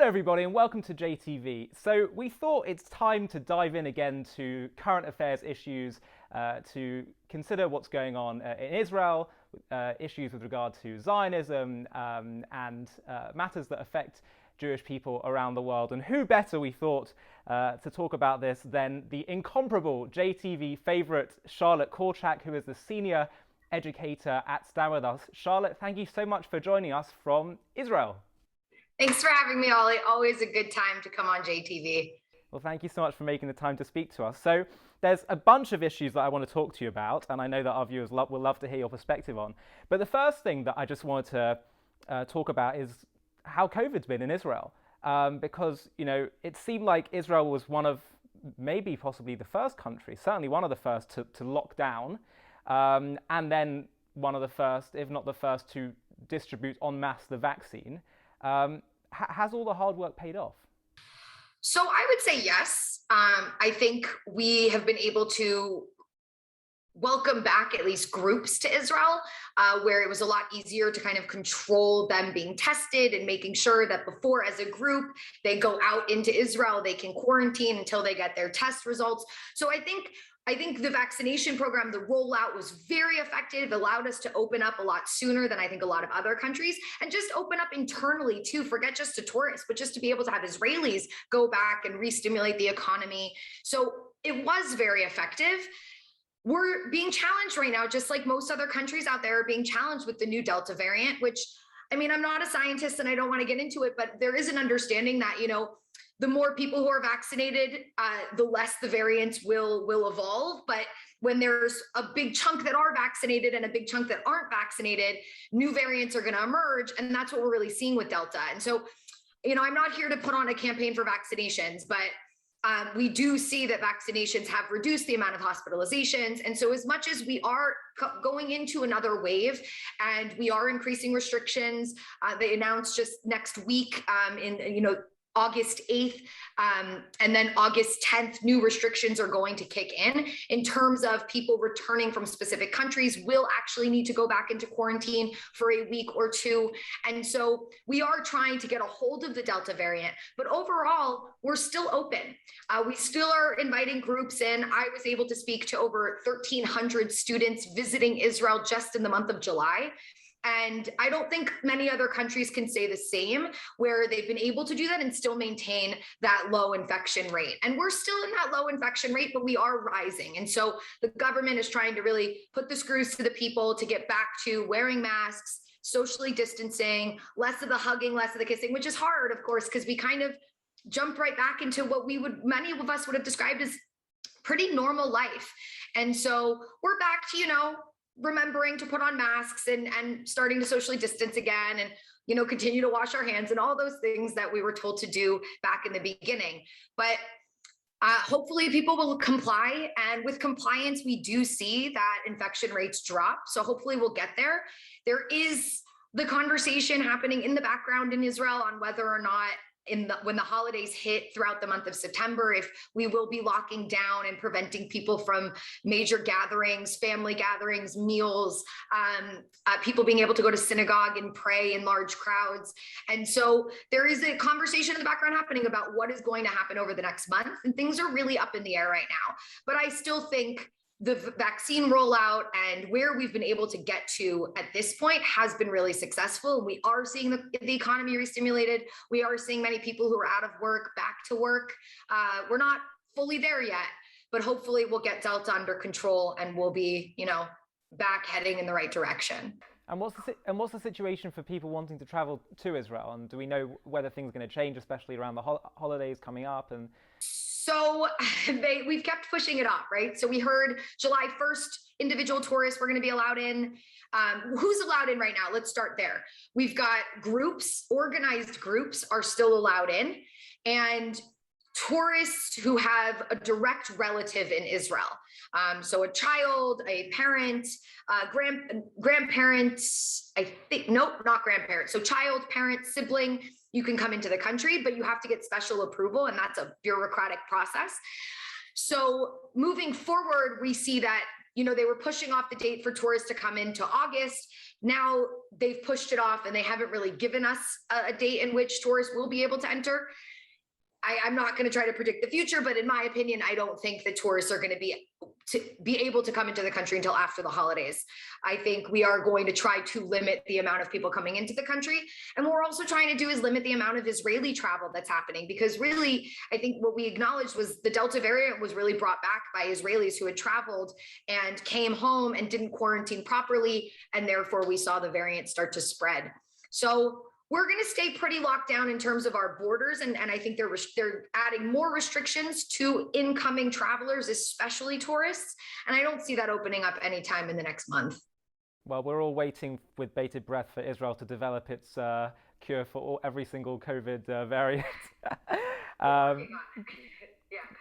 Hello everybody and welcome to JTV. So we thought it's time to dive in again to current affairs issues, to consider what's going on in Israel, issues with regard to Zionism and matters that affect Jewish people around the world. And who better, we thought, to talk about this than the incomparable JTV favourite Charlotte Korchak, who is the senior educator at StandWithUs. Charlotte, thank you so much for joining us from Israel. Thanks for having me, Ollie. Always a good time to come on JTV. Well, thank you so much for making the time to speak to us. So there's a bunch of issues that I want to talk to you about, and I know that our viewers will love to hear your perspective on. But the first thing that I just wanted to talk about is how COVID's been in Israel. Because, you know, it seemed like Israel was one of, maybe possibly the first country, certainly one of the first to lock down, and then one of the first, if not the first, to distribute en masse the vaccine. Has all the hard work paid off? So I would say yes. I think we have been able to welcome back at least groups to Israel, where it was a lot easier to kind of control them being tested and making sure that before, as a group, they go out into Israel, they can quarantine until they get their test results. So I think the vaccination program, the rollout was very effective, allowed us to open up a lot sooner than I think a lot of other countries, and just open up internally too, forget just to tourists, but just to be able to have Israelis go back and re-stimulate the economy. So it was very effective. We're being challenged right now, just like most other countries out there are being challenged with the new Delta variant, which, I mean, I'm not a scientist and I don't want to get into it, but there is an understanding that, you know, the more people who are vaccinated, the less the variants will evolve. But when there's a big chunk that are vaccinated and a big chunk that aren't vaccinated, new variants are going to emerge. And that's what we're really seeing with Delta. And so, you know, I'm not here to put on a campaign for vaccinations, but we do see that vaccinations have reduced the amount of hospitalizations. And so as much as we are going into another wave and we are increasing restrictions, they announced just next week August 8th, and then August 10th, new restrictions are going to kick in terms of people returning from specific countries will actually need to go back into quarantine for a week or two. And so we are trying to get a hold of the Delta variant, but overall, we're still open. We still are inviting groups in. I was able to speak to over 1,300 students visiting Israel just in the month of July. And I don't think many other countries can say the same, where they've been able to do that and still maintain that low infection rate. And we're still in that low infection rate, but we are rising. And so the government is trying to really put the screws to the people to get back to wearing masks, socially distancing, less of the hugging, less of the kissing, which is hard, of course, because we kind of jumped right back into what many of us would have described as pretty normal life. And so we're back to, you know, remembering to put on masks and starting to socially distance again and, you know, continue to wash our hands and all those things that we were told to do back in the beginning. But hopefully people will comply. And with compliance, we do see that infection rates drop. So hopefully we'll get there. There is the conversation happening in the background in Israel on whether or not when the holidays hit throughout the month of September, if we will be locking down and preventing people from major gatherings, family gatherings, meals, people being able to go to synagogue and pray in large crowds. And so there is a conversation in the background happening about what is going to happen over the next month. And things are really up in the air right now. But I still think the vaccine rollout and where we've been able to get to at this point has been really successful. We are seeing the economy re-stimulated. We are seeing many people who are out of work back to work. We're not fully there yet, but hopefully we'll get Delta under control and we'll be, you know, back heading in the right direction. And what's the situation for people wanting to travel to Israel? And do we know whether things are going to change, especially around the holidays coming up? And so we've kept pushing it off, right? So we heard July 1st, individual tourists were going to be allowed in. Who's allowed in right now? Let's start there. We've got groups, organized groups are still allowed in, and tourists who have a direct relative in Israel. So a child, a parent, grandparents, I think, nope, not grandparents. So child, parent, sibling, you can come into the country, but you have to get special approval, and that's a bureaucratic process. So moving forward, we see that they were pushing off the date for tourists to come into August. Now they've pushed it off and they haven't really given us a date in which tourists will be able to enter. I'm not going to try to predict the future, but in my opinion, I don't think that tourists are going to be able to come into the country until after the holidays. I think we are going to try to limit the amount of people coming into the country. And what we're also trying to do is limit the amount of Israeli travel that's happening, because really, I think what we acknowledged was the Delta variant was really brought back by Israelis who had traveled and came home and didn't quarantine properly. And therefore we saw the variant start to spread. So we're going to stay pretty locked down in terms of our borders. And I think they're adding more restrictions to incoming travelers, especially tourists. And I don't see that opening up anytime in the next month. Well, we're all waiting with bated breath for Israel to develop its cure for every single COVID variant.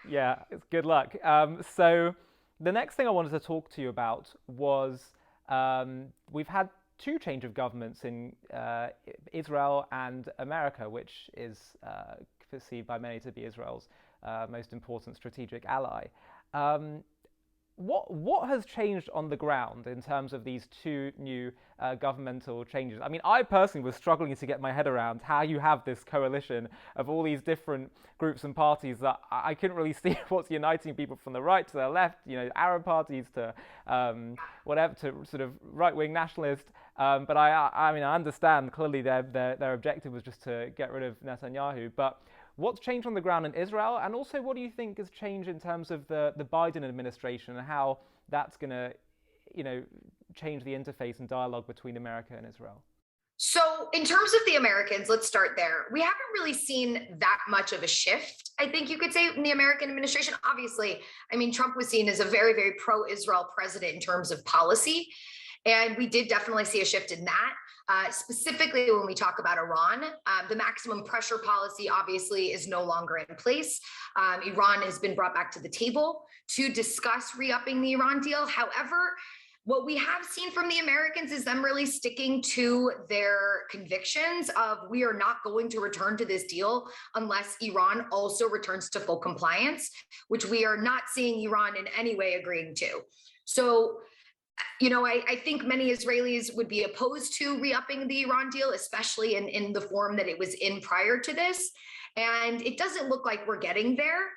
Yeah, it's good luck. So the next thing I wanted to talk to you about was we've had two change of governments in Israel and America, which is perceived by many to be Israel's most important strategic ally. What has changed on the ground in terms of these two new governmental changes? I mean, I personally was struggling to get my head around how you have this coalition of all these different groups and parties that I couldn't really see what's uniting people from the right to the left, Arab parties to whatever, to sort of right-wing nationalists. But I mean, I understand clearly their objective was just to get rid of Netanyahu. But what's changed on the ground in Israel, and also what do you think has changed in terms of the Biden administration and how that's going to, change the interface and dialogue between America and Israel? So in terms of the Americans, let's start there. We haven't really seen that much of a shift, I think you could say, in the American administration. Obviously, I mean, Trump was seen as a very, very pro-Israel president in terms of policy. And we did definitely see a shift in that. Specifically, when we talk about Iran, the maximum pressure policy obviously is no longer in place. Iran has been brought back to the table to discuss re-upping the Iran deal. However, what we have seen from the Americans is them really sticking to their convictions of, we are not going to return to this deal unless Iran also returns to full compliance, which we are not seeing Iran in any way agreeing to. So, I think many Israelis would be opposed to re-upping the Iran deal, especially in the form that it was in prior to this. And it doesn't look like we're getting there.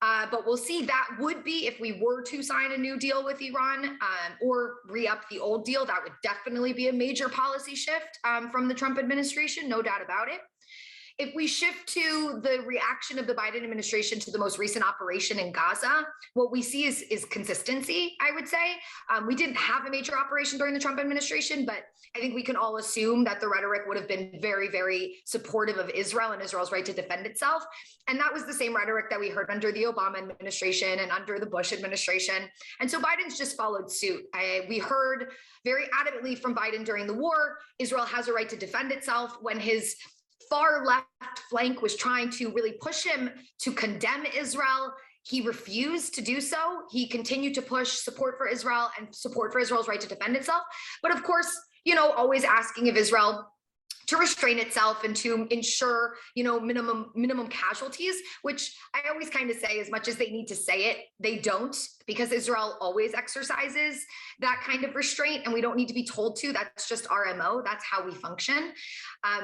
But we'll see. That would be, if we were to sign a new deal with Iran or re-up the old deal, that would definitely be a major policy shift from the Trump administration, no doubt about it. If we shift to the reaction of the Biden administration to the most recent operation in Gaza, what we see is consistency, I would say. We didn't have a major operation during the Trump administration, but I think we can all assume that the rhetoric would have been very, very supportive of Israel and Israel's right to defend itself. And that was the same rhetoric that we heard under the Obama administration and under the Bush administration. And so Biden's just followed suit. We heard very adamantly from Biden during the war, Israel has a right to defend itself. When his far left flank was trying to really push him to condemn Israel, he refused to do so. He continued to push support for Israel and support for Israel's right to defend itself. But of course, always asking of Israel to restrain itself and to ensure, minimum casualties, which I always kind of say, as much as they need to say it, they don't, because Israel always exercises that kind of restraint, and we don't need to be told to. That's just our MO. That's how we function.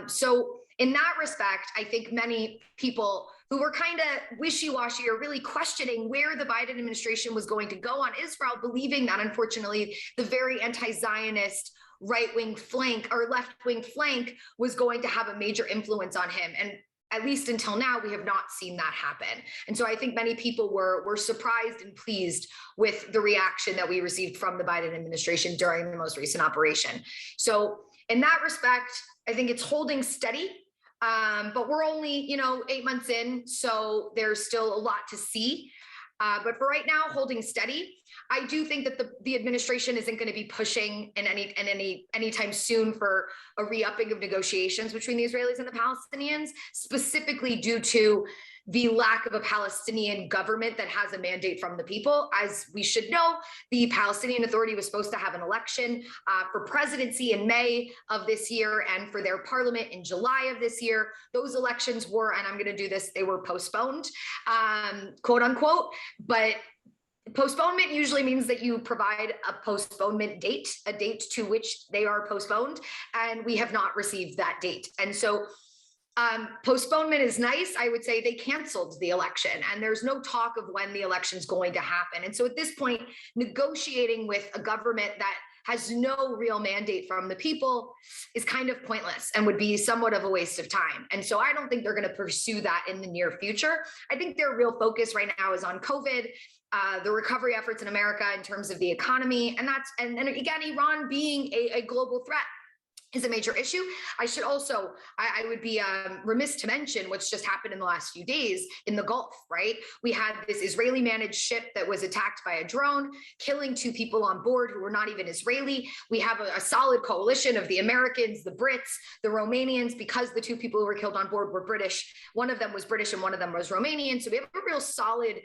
So in that respect, I think many people who were kind of wishy-washy or really questioning where the Biden administration was going to go on Israel, believing that unfortunately the very anti-Zionist right-wing flank or left-wing flank was going to have a major influence on him. And at least until now, we have not seen that happen. And so I think many people were surprised and pleased with the reaction that we received from the Biden administration during the most recent operation. So in that respect, I think it's holding steady. But we're only, 8 months in, so there's still a lot to see. But for right now, holding steady. I do think that the administration isn't going to be pushing anytime soon for a re-upping of negotiations between the Israelis and the Palestinians, specifically due to the lack of a Palestinian government that has a mandate from the people. As we should know, the Palestinian Authority was supposed to have an election for presidency in May of this year and for their parliament in July of this year. Those elections were, and I'm going to do this, they were postponed, quote unquote. But Postponement usually means that you provide a postponement date, a date to which they are postponed, and we have not received that date. And so postponement is nice. I would say they canceled the election, and there's no talk of when the election's going to happen. And so at this point, negotiating with a government that has no real mandate from the people is kind of pointless and would be somewhat of a waste of time. And so I don't think they're going to pursue that in the near future. I think their real focus right now is on COVID, the recovery efforts in America in terms of the economy. And again, Iran being a global threat is a major issue. I should also, I would be remiss to mention what's just happened in the last few days in the Gulf, right? We had this Israeli managed ship that was attacked by a drone, killing 2 people on board who were not even Israeli. We have a solid coalition of the Americans, the Brits, the Romanians, because the 2 people who were killed on board were British. One of them was British and one of them was Romanian. So we have a real solid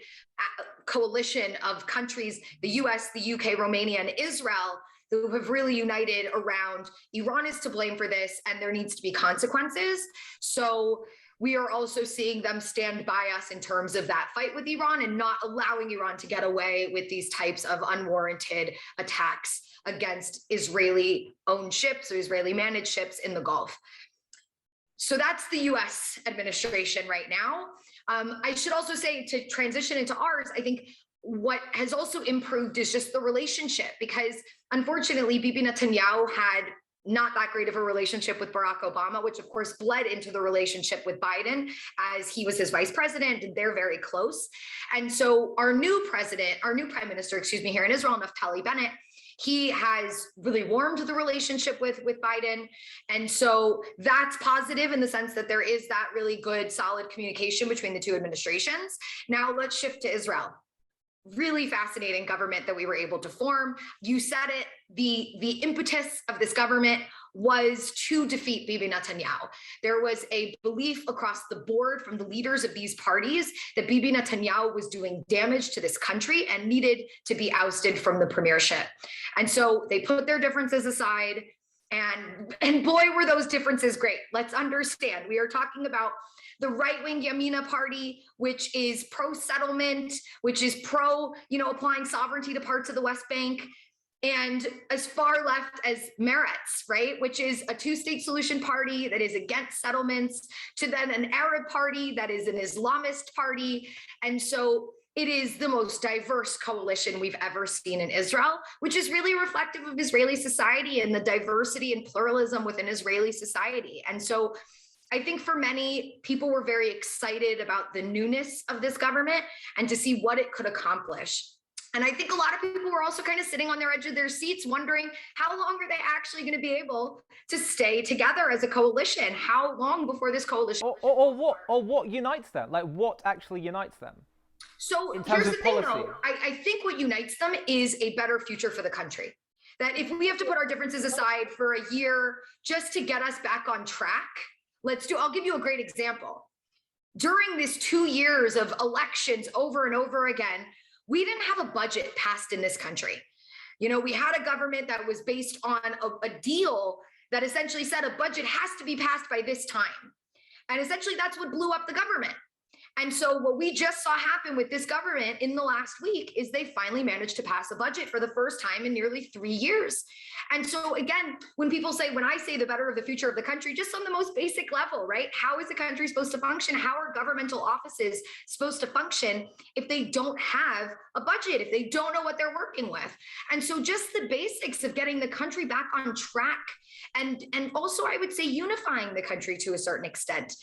coalition of countries, the US, the UK, Romania, and Israel, who have really united around Iran is to blame for this, and there needs to be consequences. So we are also seeing them stand by us in terms of that fight with Iran and not allowing Iran to get away with these types of unwarranted attacks against Israeli-owned ships or Israeli-managed ships in the Gulf. So that's the US administration right now. I should also say, to transition into ours, I think what has also improved is just the relationship, because unfortunately, Bibi Netanyahu had not that great of a relationship with Barack Obama, which of course bled into the relationship with Biden as he was his vice president, and they're very close. And so our new prime minister, here in Israel, Naftali Bennett, he has really warmed the relationship with Biden. And so that's positive in the sense that there is that really good, solid communication between the 2 administrations. Now let's shift to Israel. Really fascinating government that we were able to form. You said it, the impetus of this government was to defeat Bibi Netanyahu. There was a belief across the board from the leaders of these parties that Bibi Netanyahu was doing damage to this country and needed to be ousted from the premiership. And so they put their differences aside, and boy, were those differences great. Let's understand, we are talking about the right-wing Yamina party, which is pro-settlement, which is pro, applying sovereignty to parts of the West Bank, and as far left as Meretz, right, which is a 2-state solution party that is against settlements, to then an Arab party that is an Islamist party. And so it is the most diverse coalition we've ever seen in Israel, which is really reflective of Israeli society and the diversity and pluralism within Israeli society. And so I think for many, people were very excited about the newness of this government and to see what it could accomplish. And I think a lot of people were also kind of sitting on their edge of their seats wondering, how long are they actually going to be able to stay together as a coalition? How long before this coalition? Or what unites them? Like, what actually unites them? So here's the thing, though. I think what unites them is a better future for the country. That if we have to put our differences aside for a year just to get us back on track, I'll give you a great example. During this 2 years of elections over and over again, we didn't have a budget passed in this country. We had a government that was based on a deal that essentially said a budget has to be passed by this time. And essentially that's what blew up the government. And so what we just saw happen with this government in the last week is they finally managed to pass a budget for the first time in nearly 3 years. And so again, when I say the better of the future of the country, just on the most basic level, right? How is the country supposed to function? How are governmental offices supposed to function if they don't have a budget, if they don't know what they're working with? And so just the basics of getting the country back on track, and also I would say unifying the country to a certain extent,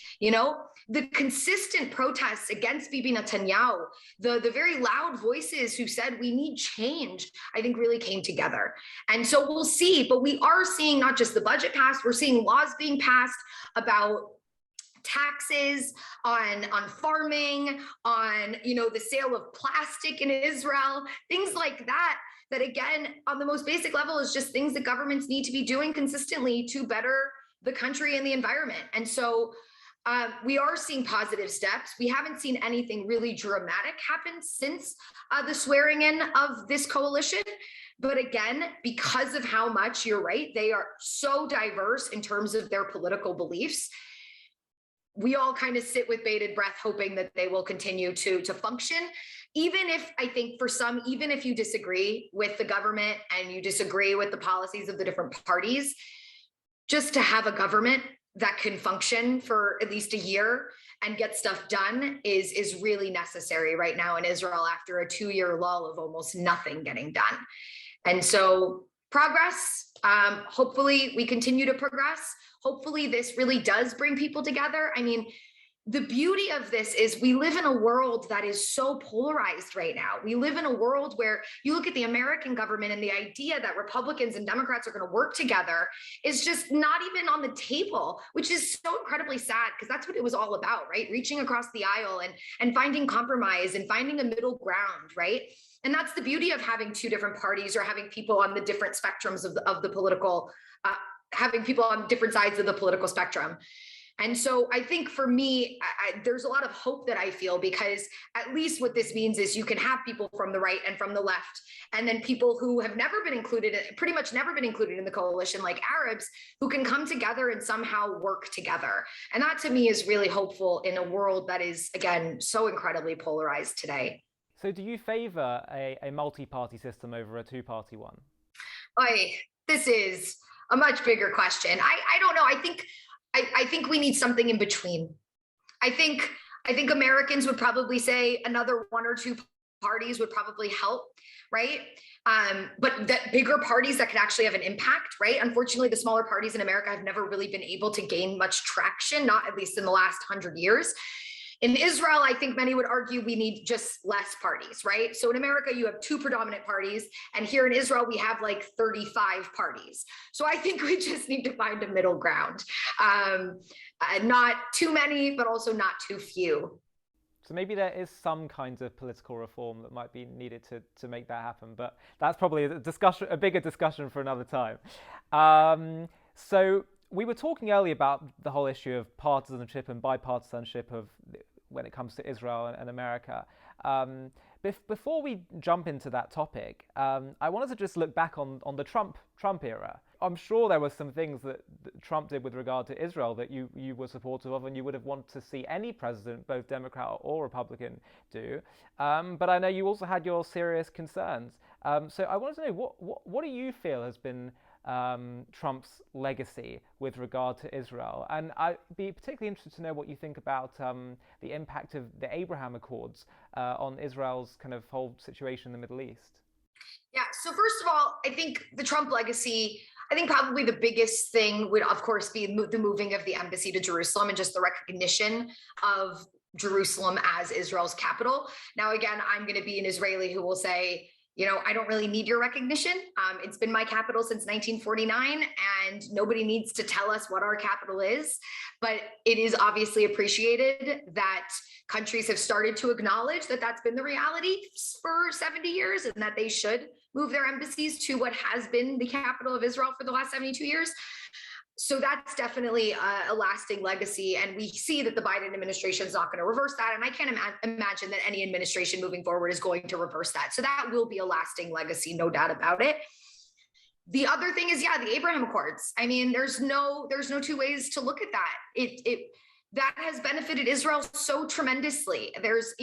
the consistent protests against Bibi Netanyahu, the very loud voices who said we need change, I think really came together. And so we'll see, but we are seeing not just the budget passed, we're seeing laws being passed about taxes on farming, on the sale of plastic in Israel, things like that again, on the most basic level, is just things that governments need to be doing consistently to better the country and the environment. And so we are seeing positive steps. We haven't seen anything really dramatic happen since the swearing in of this coalition. But again, because of how much, you're right, they are so diverse in terms of their political beliefs, we all kind of sit with bated breath, hoping that they will continue to function even if I think for some, even if you disagree with the government and you disagree with the policies of the different parties, just to have a government that can function for at least a year and get stuff done is really necessary right now in Israel after a 2-year lull of almost nothing getting done. And so progress, hopefully we continue to progress. Hopefully this really does bring people together. I mean, the beauty of this is we live in a world that is so polarized right now. We live in a world where you look at the American government and the idea that Republicans and Democrats are going to work together is just not even on the table, which is so incredibly sad because that's what it was all about, right? Reaching across the aisle and finding compromise and finding a middle ground, right? And that's the beauty of having two different parties or having people on the different spectrums of the political, having people on different sides of the political spectrum. And so I think for me, there's a lot of hope that I feel because at least what this means is you can have people from the right and from the left, and then people who have never been included, pretty much never been included in the coalition, like Arabs, who can come together and somehow work together. And that to me is really hopeful in a world that is, again, so incredibly polarized today. So do you favor a multi-party system over a two-party one? This is a much bigger question. I don't know. I think we need something in between. I think Americans would probably say another one or two parties would probably help, right? But that bigger parties that could actually have an impact, right? Unfortunately, the smaller parties in America have never really been able to gain much traction, not at least in the last 100 years. In Israel, I think many would argue we need just less parties, right? So in America, you have two predominant parties, and here in Israel, we have like 35 parties. So I think we just need to find a middle ground. Not too many, but also not too few. So maybe there is some kind of political reform that might be needed to make that happen, but that's probably a bigger discussion for another time. So we were talking earlier about the whole issue of partisanship and bipartisanship when it comes to Israel and America. Before we jump into that topic, I wanted to just look back on the Trump era. I'm sure there were some things that Trump did with regard to Israel that you were supportive of and you would have wanted to see any president, both Democrat or Republican, do. But I know you also had your serious concerns. So I wanted to know, what do you feel has been Trump's legacy with regard to Israel? And I'd be particularly interested to know what you think about the impact of the Abraham Accords on Israel's kind of whole situation in the Middle East. Yeah, so first of all, I think the Trump legacy, I think probably the biggest thing would, of course, be the moving of the embassy to Jerusalem and just the recognition of Jerusalem as Israel's capital. Now, again, I'm going to be an Israeli who will say, I don't really need your recognition. It's been my capital since 1949, and nobody needs to tell us what our capital is. But it is obviously appreciated that countries have started to acknowledge that that's been the reality for 70 years and that they should move their embassies to what has been the capital of Israel for the last 72 years. So that's definitely a lasting legacy. And we see that the Biden administration is not going to reverse that. And I can't imagine that any administration moving forward is going to reverse that. So that will be a lasting legacy, no doubt about it. The other thing is, the Abraham Accords. I mean, there's no two ways to look at that. That has benefited Israel so tremendously. There's,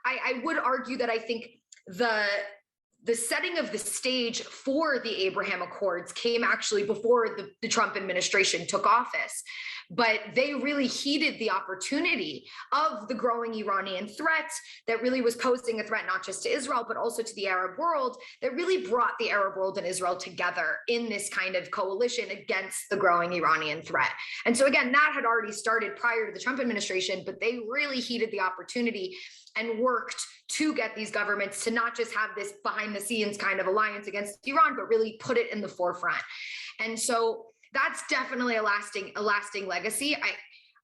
I would argue that I think the setting of the stage for the Abraham Accords came actually before the Trump administration took office. But they really heeded the opportunity of the growing Iranian threat that really was posing a threat not just to Israel, but also to the Arab world, that really brought the Arab world and Israel together in this kind of coalition against the growing Iranian threat. And so again, that had already started prior to the Trump administration, but they really heeded the opportunity and worked to get these governments to not just have this behind the scenes kind of alliance against Iran, but really put it in the forefront. And so that's definitely a lasting legacy.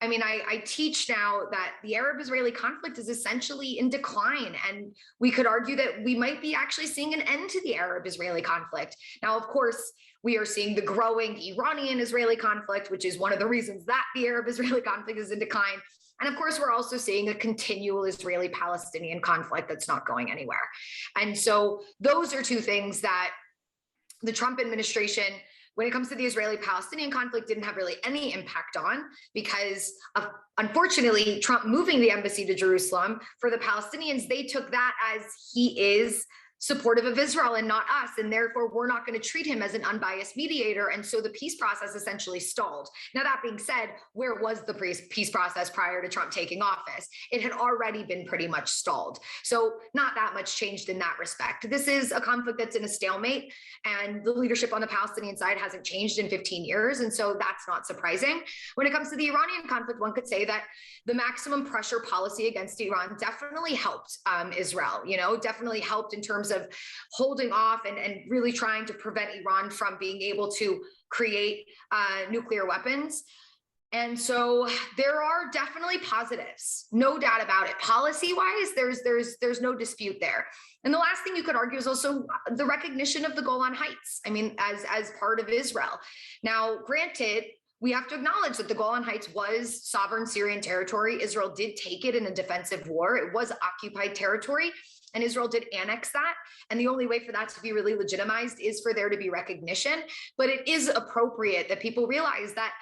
I teach now that the Arab-Israeli conflict is essentially in decline, and we could argue that we might be actually seeing an end to the Arab-Israeli conflict. Now, of course, we are seeing the growing Iranian-Israeli conflict, which is one of the reasons that the Arab-Israeli conflict is in decline. And of course, we're also seeing a continual Israeli-Palestinian conflict that's not going anywhere. And so those are two things that the Trump administration when it comes to the Israeli-Palestinian conflict, didn't have really any impact on, because of, unfortunately, Trump moving the embassy to Jerusalem. For the Palestinians, they took that as he is supportive of Israel and not us, and therefore we're not going to treat him as an unbiased mediator. And so the peace process essentially stalled. Now, that being said, where was the peace process prior to Trump taking office? It had already been pretty much stalled. So not that much changed in that respect. This is a conflict that's in a stalemate, and the leadership on the Palestinian side hasn't changed in 15 years. And so that's not surprising. When it comes to the Iranian conflict, one could say that the maximum pressure policy against Iran definitely helped Israel, definitely helped in terms of holding off and really trying to prevent Iran from being able to create nuclear weapons. And so there are definitely positives, no doubt about it. Policy-wise, there's no dispute there. And the last thing you could argue is also the recognition of the Golan Heights. I mean, as part of Israel. Now, granted, we have to acknowledge that the Golan Heights was sovereign Syrian territory. Israel did take it in a defensive war. It was occupied territory, and Israel did annex that. And the only way for that to be really legitimized is for there to be recognition. But it is appropriate that people realize that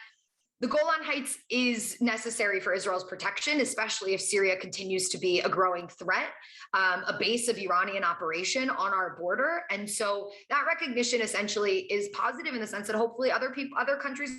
the Golan Heights is necessary for Israel's protection, especially if Syria continues to be a growing threat, a base of Iranian operation on our border. And so that recognition essentially is positive in the sense that hopefully other countries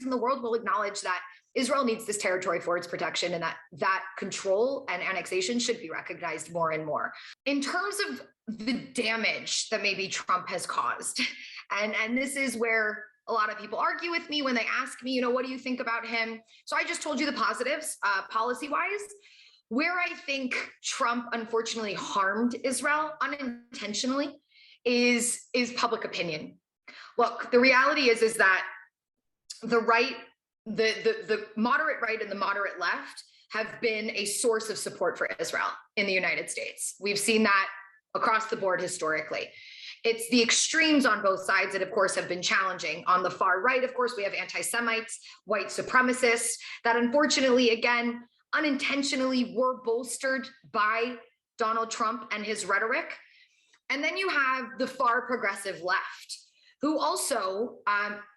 in the world will acknowledge that Israel needs this territory for its protection, and that control and annexation should be recognized more and more. In terms of the damage that maybe Trump has caused, and this is where a lot of people argue with me when they ask me, what do you think about him? So I just told you the positives, policy-wise. Where I think Trump unfortunately harmed Israel unintentionally is public opinion. Look, the reality is that the right, the moderate right and the moderate left have been a source of support for Israel in the United States. We've seen that across the board historically. It's the extremes on both sides that, of course, have been challenging. On the far right, of course, we have anti-Semites, white supremacists that unfortunately, again, unintentionally were bolstered by Donald Trump and his rhetoric. And then you have the far progressive left, who also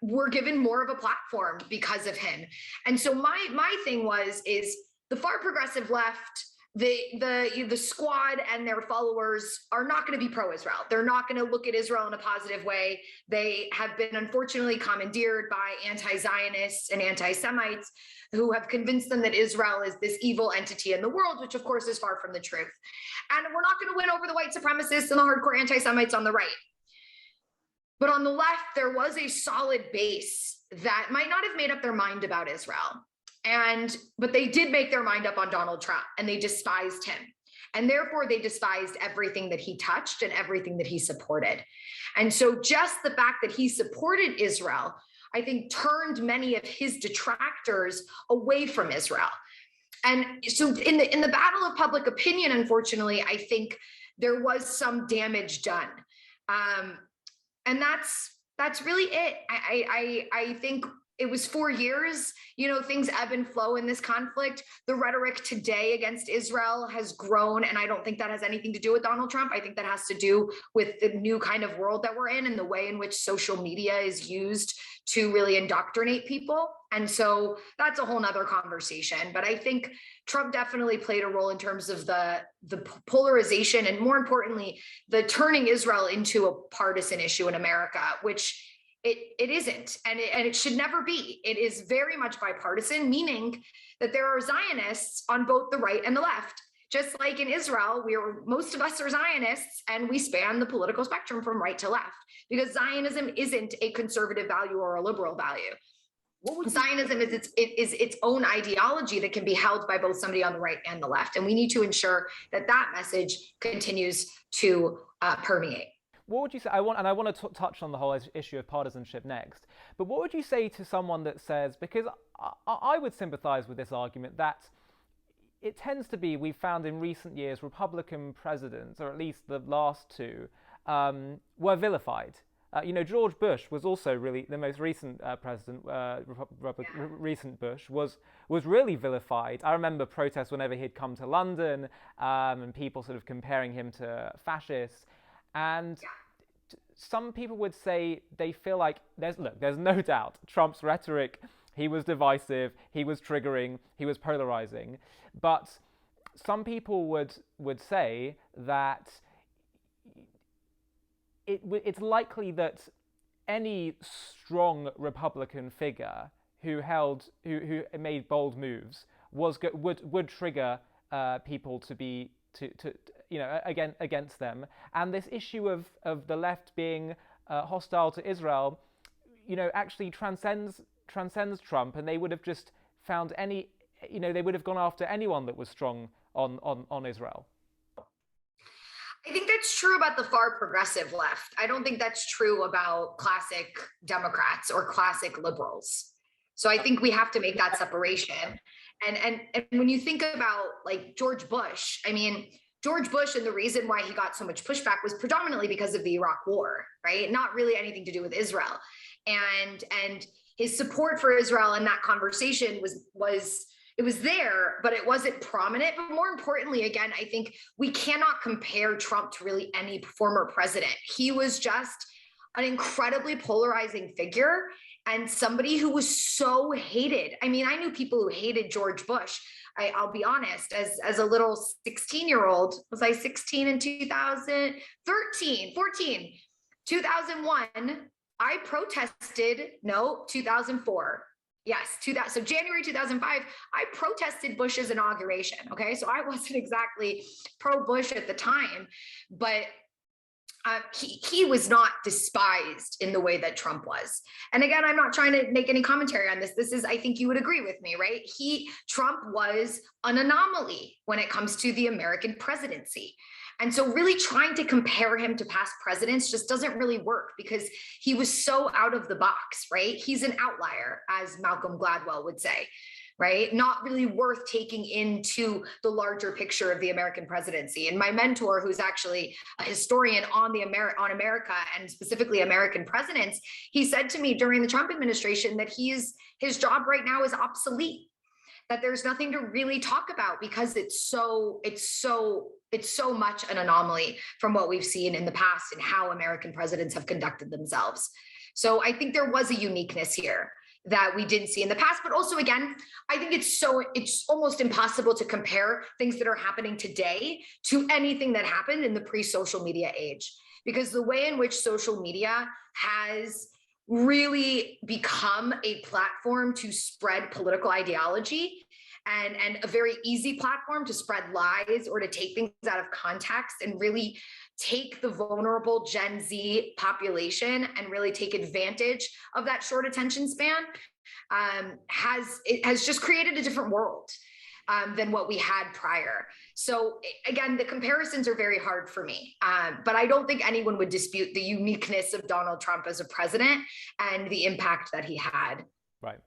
were given more of a platform because of him. And so my thing is the far progressive left, the squad and their followers are not going to be pro-Israel. They're not going to look at Israel in a positive way. They have been unfortunately commandeered by anti-Zionists and anti-Semites who have convinced them that Israel is this evil entity in the world, which of course is far from the truth. And we're not going to win over the white supremacists and the hardcore anti-Semites on the right. But on the left, there was a solid base that might not have made up their mind about Israel. But they did make their mind up on Donald Trump, and they despised him. And therefore, they despised everything that he touched and everything that he supported. And so just the fact that he supported Israel, I think, turned many of his detractors away from Israel. And so in the battle of public opinion, unfortunately, I think there was some damage done. And that's really it. I think it was 4 years, things ebb and flow in this conflict. The rhetoric today against Israel has grown, and I don't think that has anything to do with Donald Trump. I think that has to do with the new kind of world that we're in and the way in which social media is used to really indoctrinate people. And so that's a whole nother conversation. But I think Trump definitely played a role in terms of the polarization, and more importantly, the turning Israel into a partisan issue in America, which it isn't, and it should never be. It is very much bipartisan, meaning that there are Zionists on both the right and the left. Just like in Israel, most of us are Zionists, and we span the political spectrum from right to left, because Zionism isn't a conservative value or a liberal value. Zionism is its own ideology that can be held by both somebody on the right and the left, and we need to ensure that message continues to permeate. What would you say? I want to touch on the whole issue of partisanship next. But what would you say to someone that says, because I would sympathise with this argument, that it tends to be, we've found in recent years, Republican presidents, or at least the last two, were vilified. George Bush was also really, the most recent president, recent Bush, was really vilified. I remember protests whenever he'd come to London, and people sort of comparing him to fascists. And some people would say they feel like there's no doubt Trump's rhetoric, he was divisive, he was triggering, he was polarizing, but some people would say that it's likely that any strong Republican figure who made bold moves would trigger people to be against them, and this issue of the left being hostile to Israel, actually transcends Trump, and they would have just found they would have gone after anyone that was strong on Israel. I think that's true about the far progressive left. I don't think that's true about classic Democrats or classic liberals. So I think we have to make that separation. And when you think about like George Bush, I mean, George Bush, and the reason why he got so much pushback was predominantly because of the Iraq War, right? Not really anything to do with Israel. And his support for Israel in that conversation was there, but it wasn't prominent. But more importantly, again, I think we cannot compare Trump to really any former president. He was just an incredibly polarizing figure and somebody who was so hated. I mean, I knew people who hated George Bush. I'll be honest, as a little 16-year-old, was I 16 in 2013, 14, 2001, I protested, 2004. Yes, so January 2005, I protested Bush's inauguration. Okay, so I wasn't exactly pro-Bush at the time, but he was not despised in the way that Trump was. And again, I'm not trying to make any commentary on this. This is, I think you would agree with me, right? Trump was an anomaly when it comes to the American presidency. And so really trying to compare him to past presidents just doesn't really work because he was so out of the box, right? He's an outlier, as Malcolm Gladwell would say, right? Not really worth taking into the larger picture of the American presidency. And my mentor, who's actually a historian on America and specifically American presidents, he said to me during the Trump administration that his job right now is obsolete, that there's nothing to really talk about because it's so much an anomaly from what we've seen in the past and how American presidents have conducted themselves. So I think there was a uniqueness here that we didn't see in the past, but also again, I think it's almost impossible to compare things that are happening today to anything that happened in the pre-social media age, because the way in which social media has really become a platform to spread political ideology and a very easy platform to spread lies or to take things out of context and really take the vulnerable Gen Z population and really take advantage of that short attention span has just created a different world than what we had prior. So again, the comparisons are very hard for me, but I don't think anyone would dispute the uniqueness of Donald Trump as a president and the impact that he had. Right.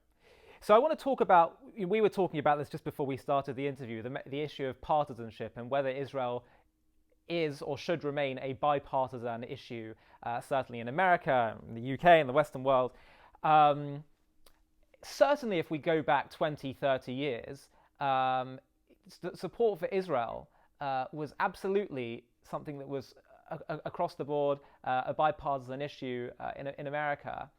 So I want to talk about, we were talking about this just before we started the interview, the issue of partisanship and whether Israel is or should remain a bipartisan issue, certainly in America, in the UK, and the Western world. Certainly if we go back 20, 30 years, support for Israel was absolutely something that was across the board a bipartisan issue in America.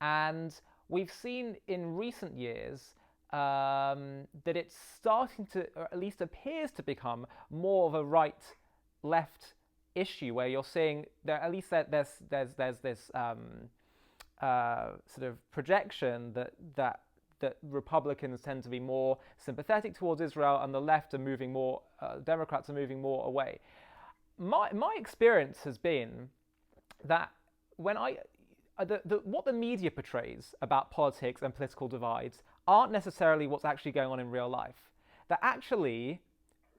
And we've seen in recent years that it's starting to, or at least appears to become, more of a right-left issue, where you're seeing that at least there's this sort of projection that Republicans tend to be more sympathetic towards Israel, and the left are moving more, Democrats are moving more away. My experience has been that when what the media portrays about politics and political divides aren't necessarily what's actually going on in real life. That actually,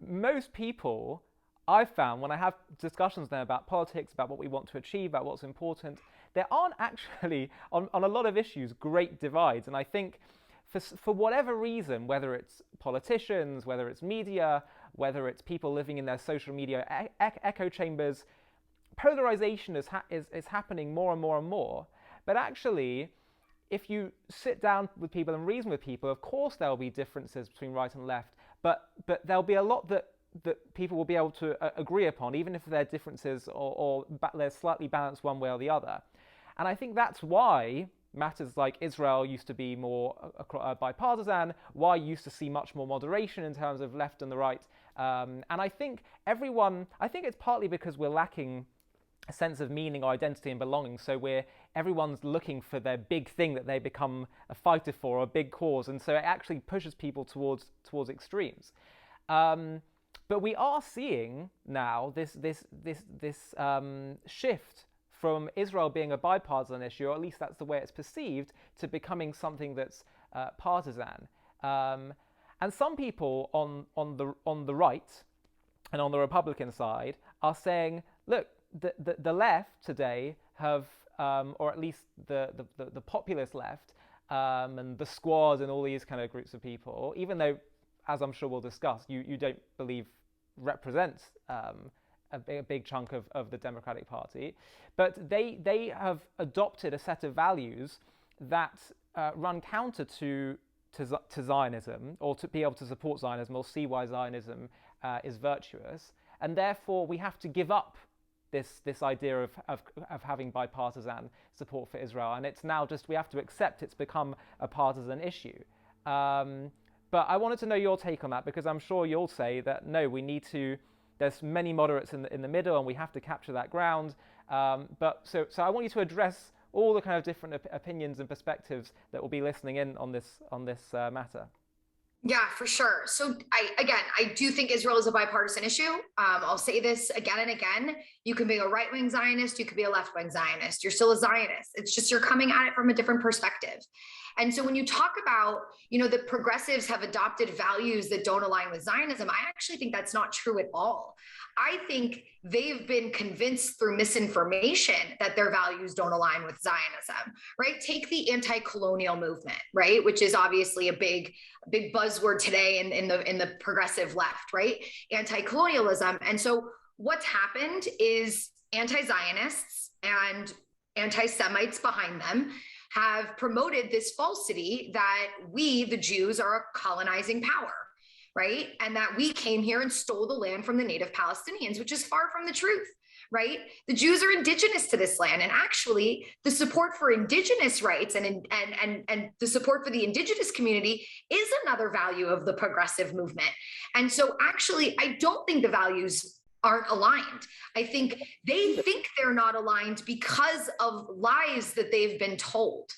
most people I've found when I have discussions with them about politics, about what we want to achieve, about what's important, there aren't actually, on a lot of issues, great divides. And I think for whatever reason, whether it's politicians, whether it's media, whether it's people living in their social media echo chambers, polarization is happening more and more and more. But actually, if you sit down with people and reason with people, of course there will be differences between right and left, but there'll be a lot that that people will be able to agree upon, even if there are differences or they're slightly balanced one way or the other. And I think that's why matters like Israel used to be more bipartisan, why you used to see much more moderation in terms of left and the right. And I think it's partly because we're lacking a sense of meaning or identity and belonging. So everyone's looking for their big thing that they become a fighter for, or a big cause. And so it actually pushes people towards extremes. But we are seeing now this shift from Israel being a bipartisan issue, or at least that's the way it's perceived, to becoming something that's partisan. And some people on the right and on the Republican side are saying, look, the left today have, or at least the populist left, and the Squad and all these kind of groups of people, even though, as I'm sure we'll discuss, you don't believe represents a big chunk of the Democratic Party, but they have adopted a set of values that run counter to Zionism, or to be able to support Zionism or see why Zionism is virtuous, and therefore we have to give up this idea of having bipartisan support for Israel, and it's now just we have to accept it's become a partisan issue. But I wanted to know your take on that, because I'm sure you'll say that no, we need to. There's many moderates in the middle, and we have to capture that ground. But so I want you to address all the kind of different opinions and perspectives that will be listening in on this matter. Yeah, for sure. So I do think Israel is a bipartisan issue. I'll say this again and again. You can be a right-wing Zionist, you could be a left-wing Zionist. You're still a Zionist. It's just you're coming at it from a different perspective. And so when you talk about, the progressives have adopted values that don't align with Zionism, I actually think that's not true at all. I think they've been convinced through misinformation that their values don't align with Zionism, right? Take the anti-colonial movement, right? Which is obviously a big buzzword today in the progressive left, right? Anti-colonialism. And so what's happened is anti-Zionists and anti-Semites behind them have promoted this falsity that we, the Jews, are a colonizing power, right? And that we came here and stole the land from the native Palestinians, which is far from the truth, right? The Jews are indigenous to this land. And actually, the support for indigenous rights and the support for the indigenous community is another value of the progressive movement. And so actually, I don't think the values aren't aligned. I think they think they're not aligned because of lies that they've been told.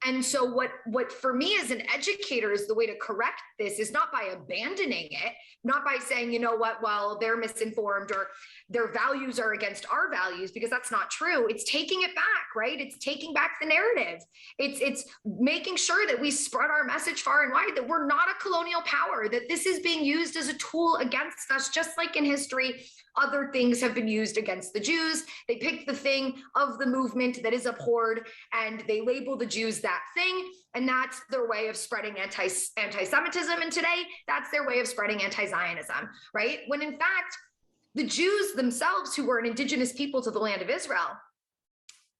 And so what for me as an educator is the way to correct this is not by abandoning it, not by saying, you know what, well, they're misinformed or their values are against our values, because that's not true. It's taking it back, right? It's taking back the narrative. It's making sure that we spread our message far and wide, that we're not a colonial power, that this is being used as a tool against us, just like in history. Other things have been used against the Jews. They picked the thing of the movement that is abhorred and they label the Jews that thing. And that's their way of spreading anti-Semitism. And today, that's their way of spreading anti-Zionism, right? When in fact, the Jews themselves, who were an indigenous people to the land of Israel,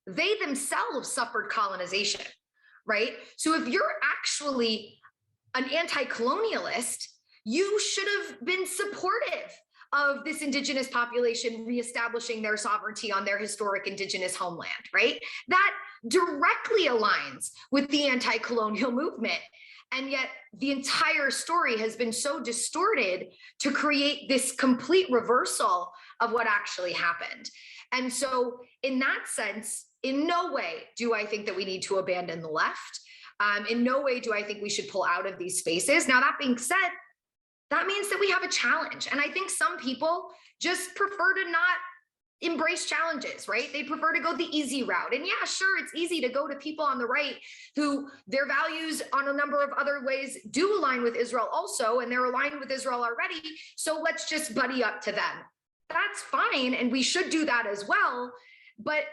they themselves suffered colonization, right? So if you're actually an anti-colonialist, you should have been supportive of this indigenous population reestablishing their sovereignty on their historic indigenous homeland, right? That directly aligns with the anti-colonial movement. And yet the entire story has been so distorted to create this complete reversal of what actually happened. And so in that sense, in no way do I think that we need to abandon the left. In no way do I think we should pull out of these spaces. Now, that being said, that means that we have a challenge. And I think some people just prefer to not embrace challenges, right? They prefer to go the easy route. And yeah, sure, it's easy to go to people on the right who their values on a number of other ways do align with Israel also, and they're aligned with Israel already. So let's just buddy up to them. That's fine. And we should do that as well. But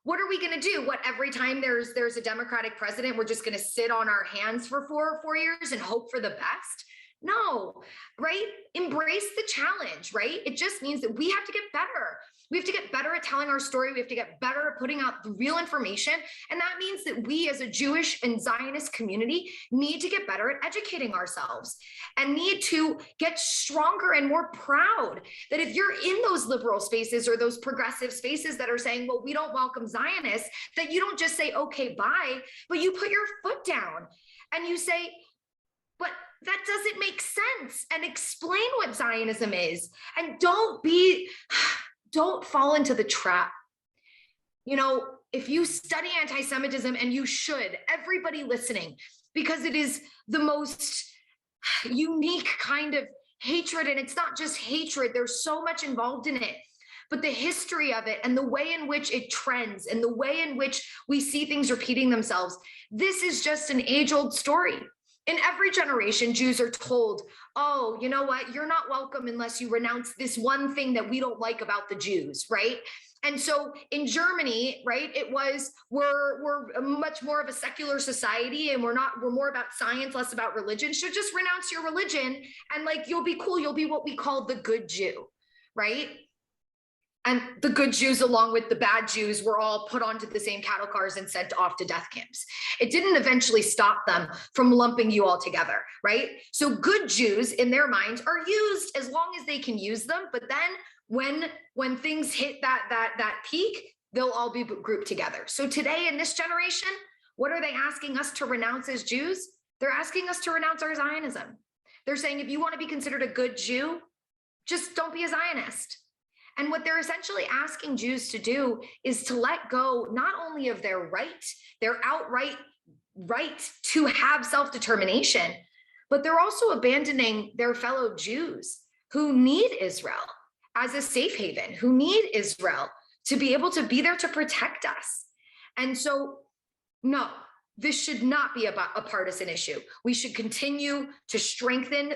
what are we going to do? What, every time there's a Democratic president, we're just going to sit on our hands for four years and hope for the best? No, right? Embrace the challenge, right? It just means that we have to get better. We have to get better at telling our story. We have to get better at putting out the real information. And that means that we as a Jewish and Zionist community need to get better at educating ourselves and need to get stronger and more proud that if you're in those liberal spaces or those progressive spaces that are saying, well, we don't welcome Zionists, that you don't just say, okay, bye, but you put your foot down and you say, but that doesn't make sense, and explain what Zionism is. And don't fall into the trap. You know, if you study anti-Semitism, and you should, everybody listening, because it is the most unique kind of hatred. And it's not just hatred, there's so much involved in it. But the history of it and the way in which it trends and the way in which we see things repeating themselves, this is just an age-old story. In every generation, Jews are told, oh, you know what? You're not welcome unless you renounce this one thing that we don't like about the Jews, right? And so in Germany, right, it was, we're much more of a secular society, and we're more about science, less about religion. So just renounce your religion and like, you'll be cool. You'll be what we call the good Jew, right? And the good Jews, along with the bad Jews, were all put onto the same cattle cars and sent off to death camps. It didn't eventually stop them from lumping you all together, right? So good Jews in their minds are used as long as they can use them. But then when things hit that peak, they'll all be grouped together. So today in this generation, what are they asking us to renounce as Jews? They're asking us to renounce our Zionism. They're saying, if you want to be considered a good Jew, just don't be a Zionist. And what they're essentially asking Jews to do is to let go not only of their outright right to have self-determination, but they're also abandoning their fellow Jews who need Israel as a safe haven, who need Israel to be able to be there to protect us. And so, no, this should not be about a partisan issue. We should continue to strengthen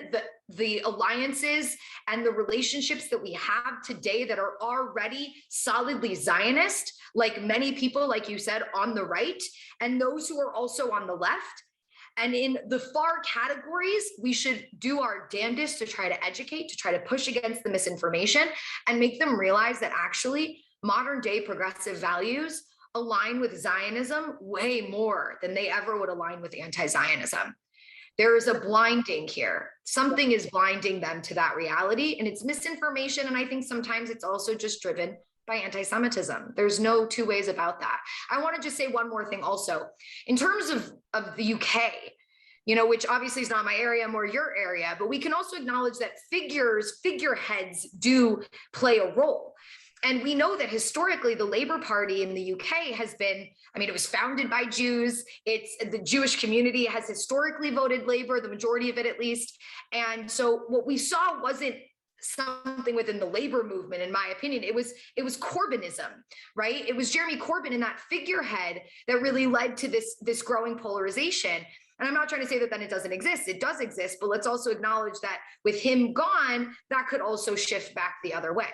the alliances and the relationships that we have today that are already solidly Zionist, like many people, like you said, on the right, and those who are also on the left. And in the far categories, we should do our damnedest to try to educate, to try to push against the misinformation and make them realize that actually modern day progressive values align with Zionism way more than they ever would align with anti-Zionism. There is a blinding here. Something is blinding them to that reality, and it's misinformation. And I think sometimes it's also just driven by anti-Semitism. There's no two ways about that. I want to just say one more thing also. In terms of the UK, which obviously is not my area, more your area, but we can also acknowledge that figureheads do play a role. And we know that historically, the Labour Party in the UK has been, it was founded by Jews. The Jewish community has historically voted Labour, the majority of it at least. And so what we saw wasn't something within the labor movement, in my opinion. It was Corbynism, right? It was Jeremy Corbyn and that figurehead that really led to this growing polarization. And I'm not trying to say that then it doesn't exist. It does exist, but let's also acknowledge that with him gone, that could also shift back the other way.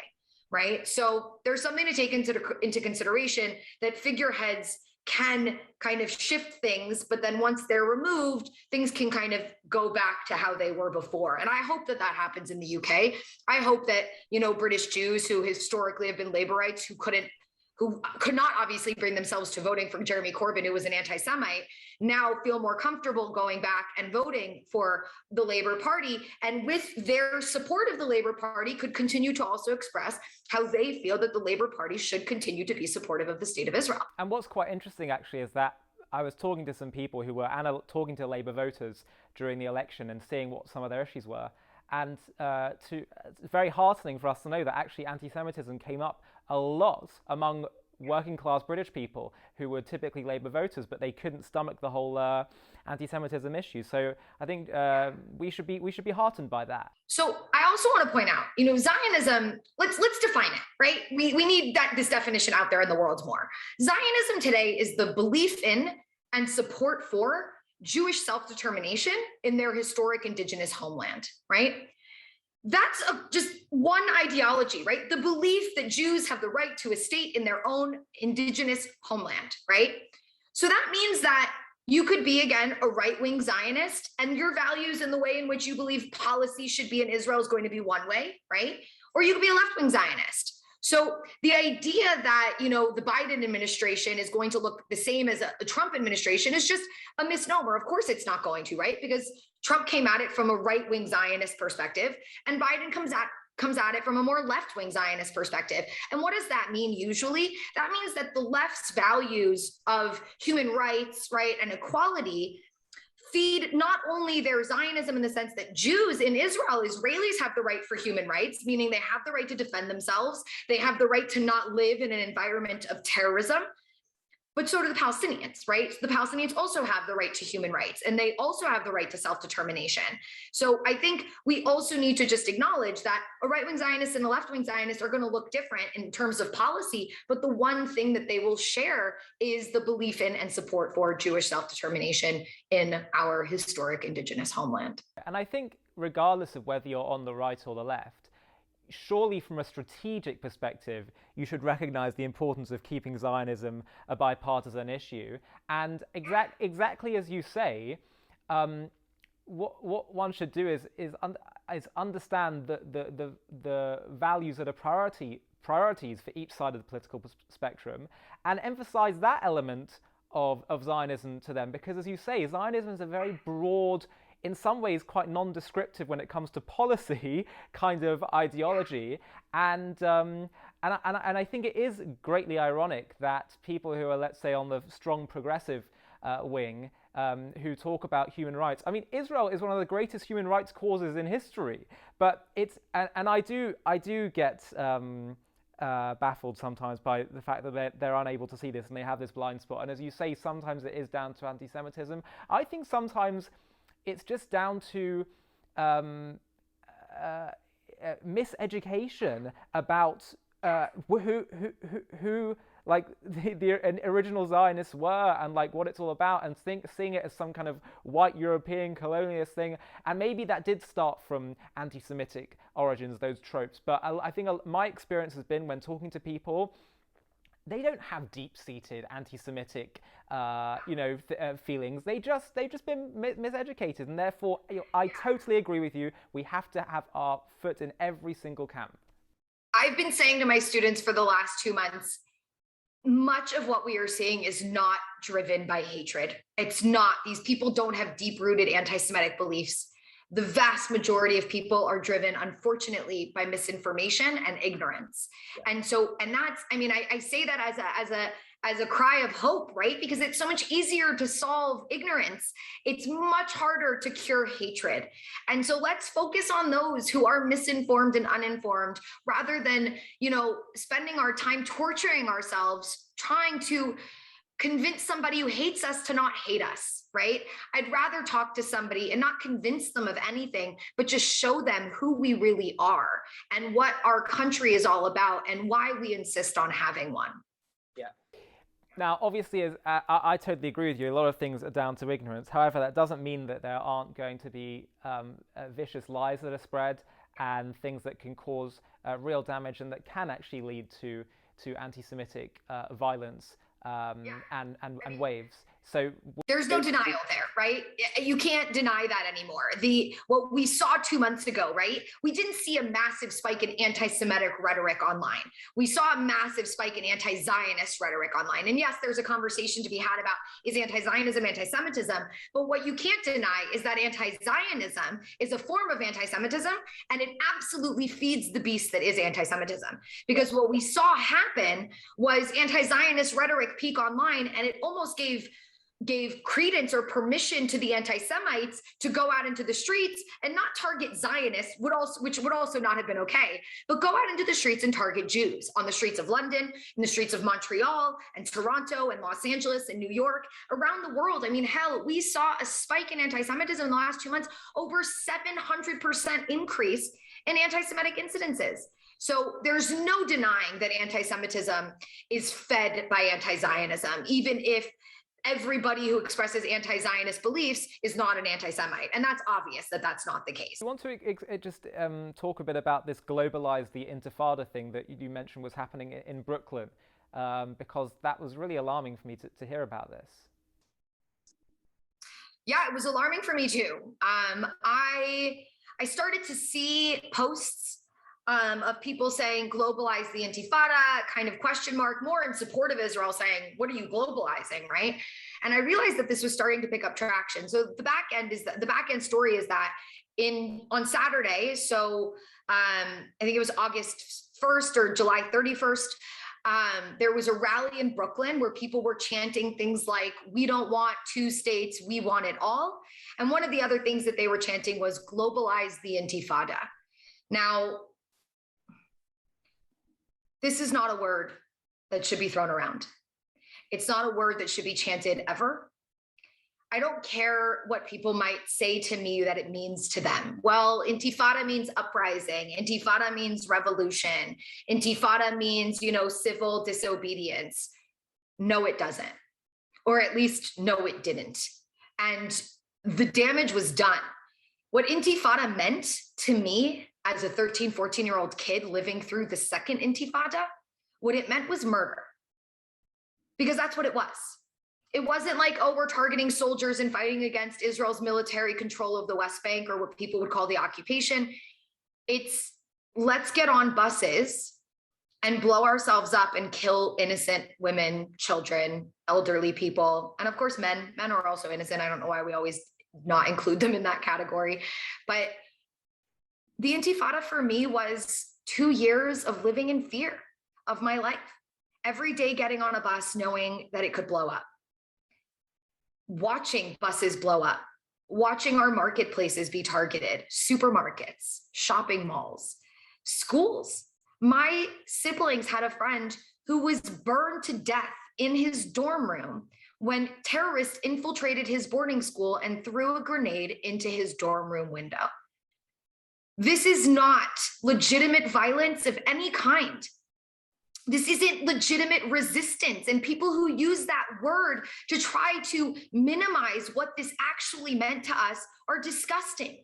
Right. So there's something to take into consideration, that figureheads can kind of shift things, but then once they're removed, things can kind of go back to how they were before. And I hope that happens in the UK. I hope that, British Jews who historically have been Labourites, who could not obviously bring themselves to voting for Jeremy Corbyn, who was an anti-Semite, now feel more comfortable going back and voting for the Labour Party. And with their support of the Labour Party, could continue to also express how they feel that the Labour Party should continue to be supportive of the state of Israel. And what's quite interesting, actually, is that I was talking to some people who were talking to Labour voters during the election and seeing what some of their issues were. And it's very heartening for us to know that actually anti-Semitism came up a lot among working class British people who were typically Labour voters, but they couldn't stomach the whole anti-Semitism issue. So I think we should be heartened by that. So I also want to point out, Zionism, let's define it, right? We need this definition out there in the world more. Zionism today is the belief in and support for Jewish self-determination in their historic indigenous homeland, right? That's just one ideology, right? The belief that Jews have the right to a state in their own indigenous homeland, right? So that means that, You could be, again, a right-wing Zionist, and your values and the way in which you believe policy should be in Israel is going to be one way, right? Or you could be a left-wing Zionist. So the idea that, the Biden administration is going to look the same as a Trump administration is just a misnomer. Of course it's not going to, right? Because Trump came at it from a right-wing Zionist perspective, and Biden comes at it from a more left-wing Zionist perspective. And what does that mean usually? That means that the left's values of human rights, right, and equality feed not only their Zionism in the sense that Jews in Israel, Israelis have the right for human rights, meaning they have the right to defend themselves. They have the right to not live in an environment of terrorism. But so do the Palestinians, right? The Palestinians also have the right to human rights, and they also have the right to self-determination. So I think we also need to just acknowledge that a right-wing Zionist and a left-wing Zionist are going to look different in terms of policy, but the one thing that they will share is the belief in and support for Jewish self-determination in our historic indigenous homeland. And I think regardless of whether you're on the right or the left, surely from a strategic perspective, you should recognize the importance of keeping Zionism a bipartisan issue. And exactly as you say, what one should do is understand the values that are priorities for each side of the political spectrum, and emphasize that element of Zionism to them. Because as you say, Zionism is a very broad, in some ways quite non-descriptive when it comes to policy kind of ideology, and I think it is greatly ironic that people who are, let's say, on the strong progressive wing, who talk about human rights. I mean, Israel is one of the greatest human rights causes in history, but it's and I do get baffled sometimes by the fact that they're unable to see this and they have this blind spot. And as you say, sometimes it is down to anti-Semitism. I think sometimes it's just down to miseducation about who like the original Zionists were, and like what it's all about, and seeing it as some kind of white European colonialist thing. And maybe that did start from anti-Semitic origins, those tropes. But I think my experience has been when talking to people, they don't have deep-seated anti-Semitic, feelings. They've just been miseducated, and therefore, I totally agree with you. We have to have our foot in every single camp. I've been saying to my students for the last 2 months, much of what we are seeing is not driven by hatred. It's not. These people don't have deep-rooted anti-Semitic beliefs. The vast majority of people are driven, unfortunately, by misinformation and ignorance. And that's, I say that as a cry of hope, right? Because it's so much easier to solve ignorance. It's much harder to cure hatred. And so let's focus on those who are misinformed and uninformed, rather than, spending our time torturing ourselves, trying to convince somebody who hates us to not hate us, right? I'd rather talk to somebody and not convince them of anything, but just show them who we really are and what our country is all about and why we insist on having one. Yeah. Now, obviously, I totally agree with you. A lot of things are down to ignorance. However, that doesn't mean that there aren't going to be vicious lies that are spread and things that can cause real damage and that can actually lead to anti-Semitic violence and waves. So there's no denial there, right? You can't deny that anymore. What we saw 2 months ago, right? We didn't see a massive spike in anti-Semitic rhetoric online. We saw a massive spike in anti-Zionist rhetoric online. And yes, there's a conversation to be had about, is anti-Zionism anti-Semitism? But what you can't deny is that anti-Zionism is a form of anti-Semitism, and it absolutely feeds the beast that is anti-Semitism. Because what we saw happen was anti-Zionist rhetoric peak online, and it almost gave credence or permission to the anti-Semites to go out into the streets and not target Zionists, which would also not have been okay, but go out into the streets and target Jews on the streets of London, in the streets of Montreal and Toronto and Los Angeles and New York, around the world. I mean, hell, we saw a spike in anti-Semitism in the last 2 months, over 700% increase in anti-Semitic incidences. So there's no denying that anti-Semitism is fed by anti-Zionism, even if everybody who expresses anti-Zionist beliefs is not an anti-Semite. And that's obvious that that's not the case. I want to just talk a bit about this Globalize the Intifada thing that you mentioned was happening in Brooklyn, because that was really alarming for me to hear about this. Yeah, it was alarming for me too. I started to see posts of people saying globalize the Intifada, kind of question mark, more in support of Israel, saying, what are you globalizing, right? And I realized that this was starting to pick up traction. So the back end story is that on Saturday, so I think it was August 1st or July 31st, there was a rally in Brooklyn where people were chanting things like, we don't want two states, we want it all. And one of the other things that they were chanting was globalize the Intifada. Now, this is not a word that should be thrown around. It's not a word that should be chanted ever. I don't care what people might say to me that it means to them. Well, Intifada means uprising. Intifada means revolution. Intifada means, civil disobedience. No, it doesn't. Or at least, no, it didn't. And the damage was done. What Intifada meant to me as a 13, 14-year-old kid living through the second Intifada, what it meant was murder. Because that's what it was. It wasn't like, oh, we're targeting soldiers and fighting against Israel's military control of the West Bank, or what people would call the occupation. It's, let's get on buses and blow ourselves up and kill innocent women, children, elderly people, and of course, men. Men are also innocent. I don't know why we always not include them in that category. But the Intifada for me was 2 years of living in fear of my life. Every day getting on a bus knowing that it could blow up. Watching buses blow up. Watching our marketplaces be targeted. Supermarkets, shopping malls, schools. My siblings had a friend who was burned to death in his dorm room when terrorists infiltrated his boarding school and threw a grenade into his dorm room window. This is not legitimate violence of any kind. This isn't legitimate resistance. And people who use that word to try to minimize what this actually meant to us are disgusting.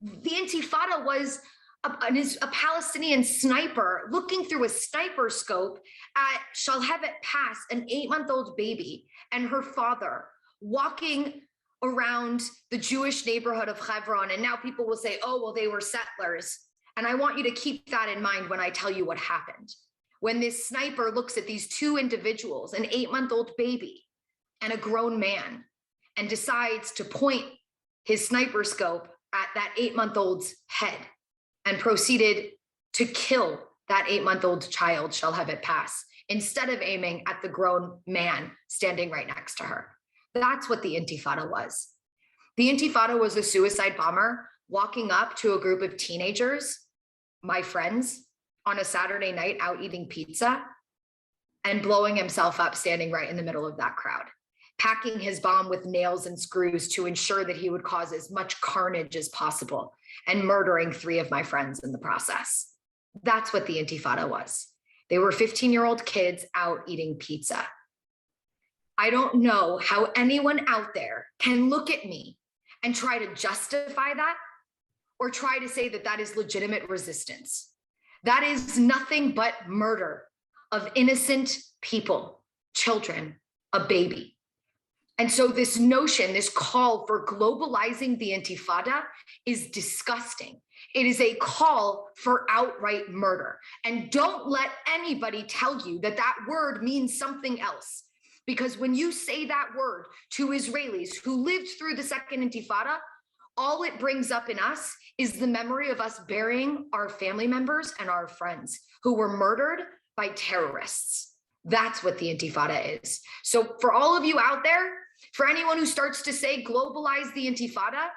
The Intifada was a Palestinian sniper looking through a sniper scope at Shalhevet Pass, an 8-month-old baby, and her father walking around the Jewish neighborhood of Hebron. And now people will say, oh, well, they were settlers. And I want you to keep that in mind when I tell you what happened. When this sniper looks at these two individuals, an 8-month-old baby and a grown man, and decides to point his sniper scope at that 8-month-old's head and proceeded to kill that 8-month-old child, Shalhevet Pass, instead of aiming at the grown man standing right next to her. That's what the Intifada was. The Intifada was a suicide bomber walking up to a group of teenagers, my friends, on a Saturday night out eating pizza, and blowing himself up standing right in the middle of that crowd, packing his bomb with nails and screws to ensure that he would cause as much carnage as possible, and murdering 3 of my friends in the process. That's what the Intifada was. They were 15-year-old kids out eating pizza. I don't know how anyone out there can look at me and try to justify that or try to say that that is legitimate resistance. That is nothing but murder of innocent people, children, a baby. And so this notion, this call for globalizing the Intifada is disgusting. It is a call for outright murder. And don't let anybody tell you that that word means something else. Because when you say that word to Israelis who lived through the second Intifada, all it brings up in us is the memory of us burying our family members and our friends who were murdered by terrorists. That's what the Intifada is. So for all of you out there, for anyone who starts to say globalize the Intifada,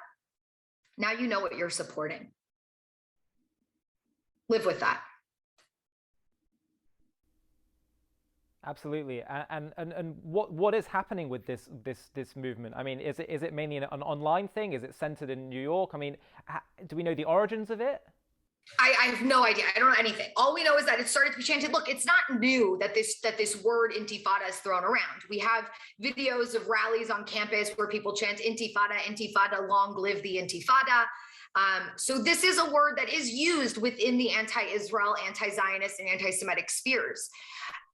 now you know what you're supporting. Live with that. Absolutely. And what is happening with this movement? I mean, is it mainly an online thing? Is it centered in New York? I mean, do we know the origins of it? I have no idea. I don't know anything. All we know is that it started to be chanted. Look, it's not new that this word Intifada is thrown around. We have videos of rallies on campus where people chant Intifada, Intifada, long live the Intifada. So this is a word that is used within the anti-Israel, anti-Zionist, and anti-Semitic spheres.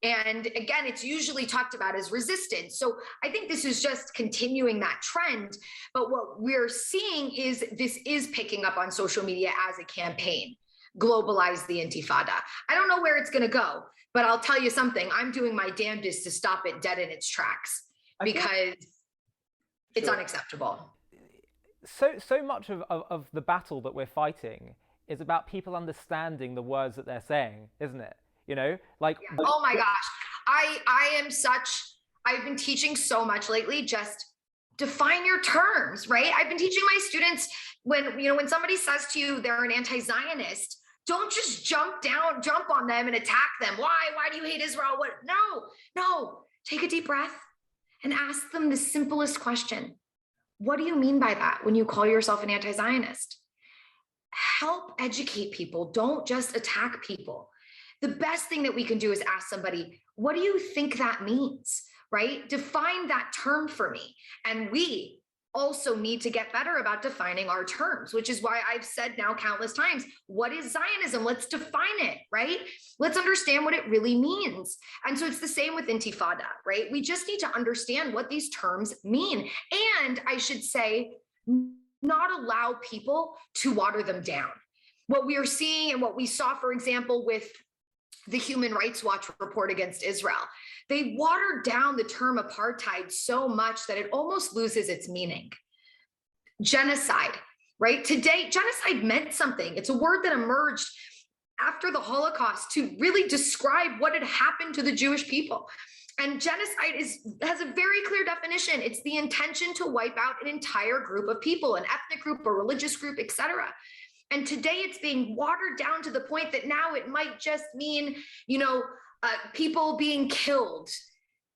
And again, it's usually talked about as resistance. So I think this is just continuing that trend. But what we're seeing is this is picking up on social media as a campaign. Globalize the Intifada. I don't know where it's going to go, but I'll tell you something. I'm doing my damnedest to stop it dead in its tracks because it's unacceptable. So much of the battle that we're fighting is about people understanding the words that they're saying, isn't it? You know, like, yeah. Oh my gosh, I've been teaching so much lately. Just define your terms, right? I've been teaching my students when somebody says to you they're an anti-Zionist, don't just jump on them and attack them. Why do you hate Israel? What? No, take a deep breath and ask them the simplest question. What do you mean by that when you call yourself an anti-Zionist? Help educate people. Don't just attack people. The best thing that we can do is ask somebody, what do you think that means, right? Define that term for me. And we also need to get better about defining our terms, which is why I've said now countless times, what is Zionism? Let's define it, right? Let's understand what it really means. And so it's the same with Intifada, right? We just need to understand what these terms mean. And I should say, not allow people to water them down. What we are seeing and what we saw, for example, with the Human Rights Watch report against Israel, they watered down the term apartheid so much that it almost loses its meaning. Genocide, right? Today, genocide meant something. It's a word that emerged after the Holocaust to really describe what had happened to the Jewish people. And genocide has a very clear definition. It's the intention to wipe out an entire group of people, an ethnic group, a religious group, etc. And today it's being watered down to the point that now it might just mean, people being killed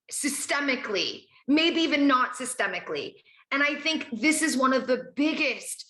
systemically, maybe even not systemically. And I think this is one of the biggest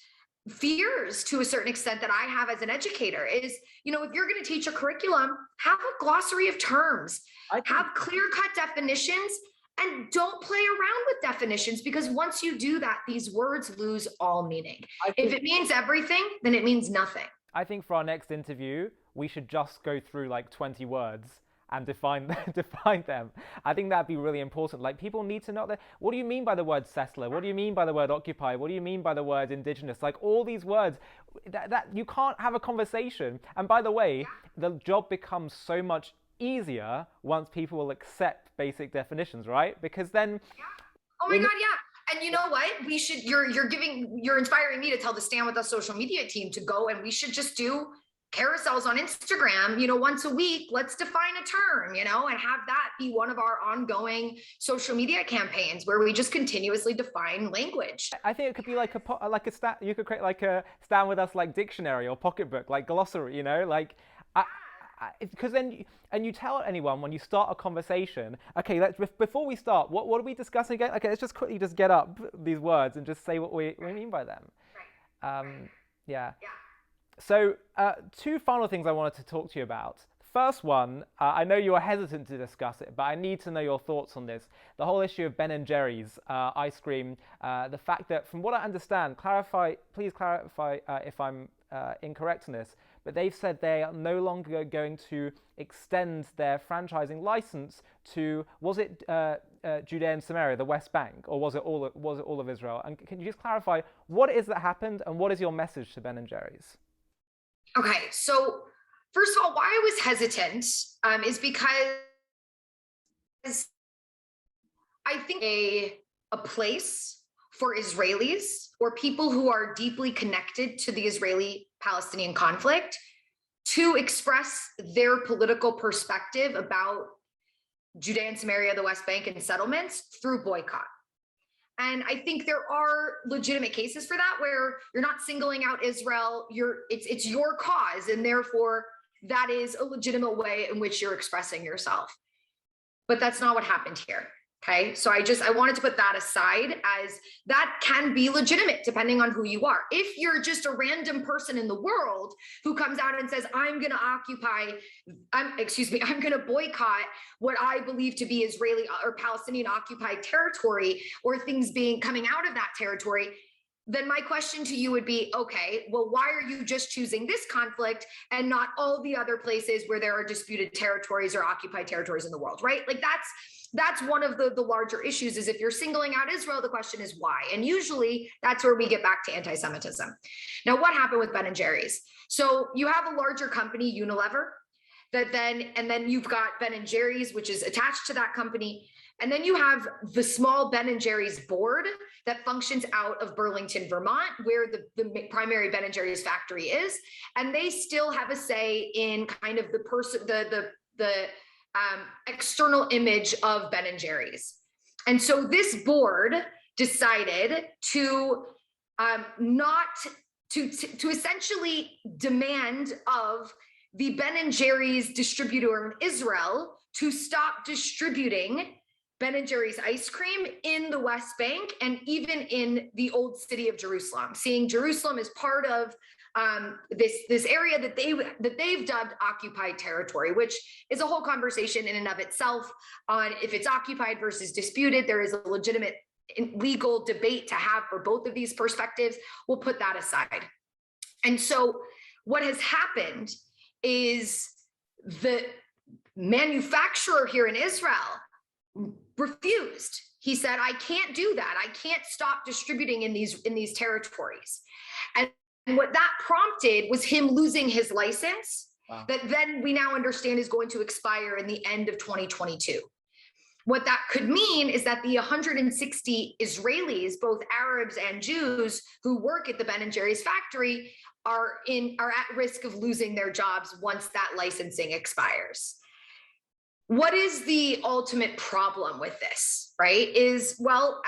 fears to a certain extent that I have as an educator is, if you're going to teach a curriculum, have a glossary of terms, have clear-cut definitions, and don't play around with definitions, because once you do that, these words lose all meaning. If it means everything, then it means nothing. I think for our next interview, we should just go through like 20 words and define them. I think that'd be really important. Like, people need to know that. What do you mean by the word settler? What do you mean by the word occupy? What do you mean by the word indigenous? Like, all these words that you can't have a conversation. And by the way, the job becomes so much easier once people will accept basic definitions, right? Because then oh my god, yeah. And you know what, we should you're inspiring me to tell the Stand With Us social media team to go, and we should just do carousels on Instagram, once a week. Let's define a term, and have that be one of our ongoing social media campaigns where we just continuously define language. I think it could be you could create like a Stand With Us like dictionary or pocketbook, like glossary, because then you tell anyone when you start a conversation, okay, before we start, what are we discussing again? Okay, let's just quickly just get up these words and just say what we mean by them. Right. Yeah. So two final things I wanted to talk to you about. First one, I know you are hesitant to discuss it, but I need to know your thoughts on this. The whole issue of Ben and Jerry's ice cream, the fact that, from what I understand, please clarify if I'm incorrect on this, but they've said they are no longer going to extend their franchising license to, was it Judea and Samaria, the West Bank, or was it all of Israel? And can you just clarify what it is that happened, and what is your message to Ben and Jerry's? Okay, so first of all, why I was hesitant is because I think a place for Israelis or people who are deeply connected to the Israeli-Palestinian conflict to express their political perspective about Judea and Samaria, the West Bank, and settlements through boycott. And I think there are legitimate cases for that, where you're not singling out Israel, it's your cause, and therefore that is a legitimate way in which you're expressing yourself. But that's not what happened here. Okay, so I wanted to put that aside, as that can be legitimate depending on who you are. If you're just a random person in the world who comes out and says, I'm going to boycott what I believe to be Israeli or Palestinian occupied territory, or things coming out of that territory, then my question to you would be, okay, well, why are you just choosing this conflict and not all the other places where there are disputed territories or occupied territories in the world, right? Like that's one of the larger issues, is if you're singling out Israel, the question is why? And usually that's where we get back to anti-Semitism. Now, what happened with Ben and Jerry's? So you have a larger company, Unilever, and then you've got Ben and Jerry's, which is attached to that company. And then you have the small Ben and Jerry's board that functions out of Burlington, Vermont, where the primary Ben and Jerry's factory is. And they still have a say in kind of the external image of Ben and Jerry's. And so this board decided to essentially demand of the Ben and Jerry's distributor in Israel to stop distributing Ben and Jerry's ice cream in the West Bank and even in the old city of Jerusalem, seeing Jerusalem as part of this area that they've dubbed occupied territory, which is a whole conversation in and of itself on if it's occupied versus disputed. There is a legitimate legal debate to have for both of these perspectives. We'll put that aside. And so what has happened is the manufacturer here in Israel refused. He said, I can't do that. I can't stop distributing in these territories. And what that prompted was him losing his license. Wow. That then we now understand is going to expire in the end of 2022. What that could mean is that the 160 Israelis, both Arabs and Jews, who work at the Ben and Jerry's factory are at risk of losing their jobs once that licensing expires. What is the ultimate problem with this, right? Is, well,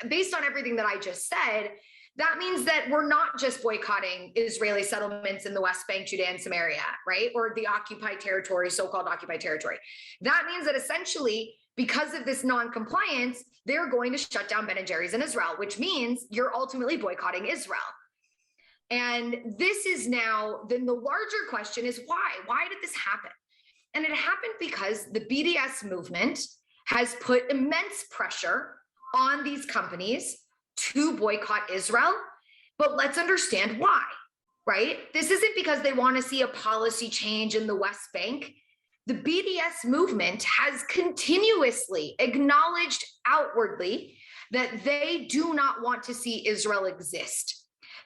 based on everything that I just said, that means that we're not just boycotting Israeli settlements in the West Bank, Judea, and Samaria, right? Or the occupied territory, so-called occupied territory. That means that essentially, because of this non-compliance, they're going to shut down Ben and Jerry's in Israel, which means you're ultimately boycotting Israel. And this is now, then the larger question is why? Why did this happen? And it happened because the BDS movement has put immense pressure on these companies to boycott Israel. But let's understand why, right? This isn't because they want to see a policy change in the West Bank. The BDS movement has continuously acknowledged outwardly that they do not want to see Israel exist.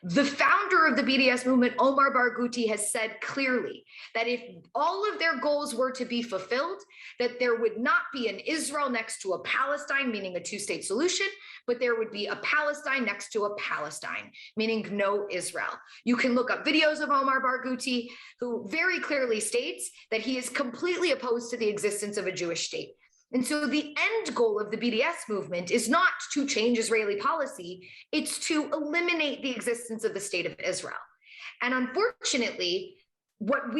The founder of the BDS movement, Omar Barghouti, has said clearly that if all of their goals were to be fulfilled, that there would not be an Israel next to a Palestine, meaning a two-state solution, but there would be a Palestine next to a Palestine, meaning no Israel. You can look up videos of Omar Barghouti, who very clearly states that he is completely opposed to the existence of a Jewish state. And so the end goal of the BDS movement is not to change Israeli policy, it's to eliminate the existence of the state of Israel. And unfortunately, what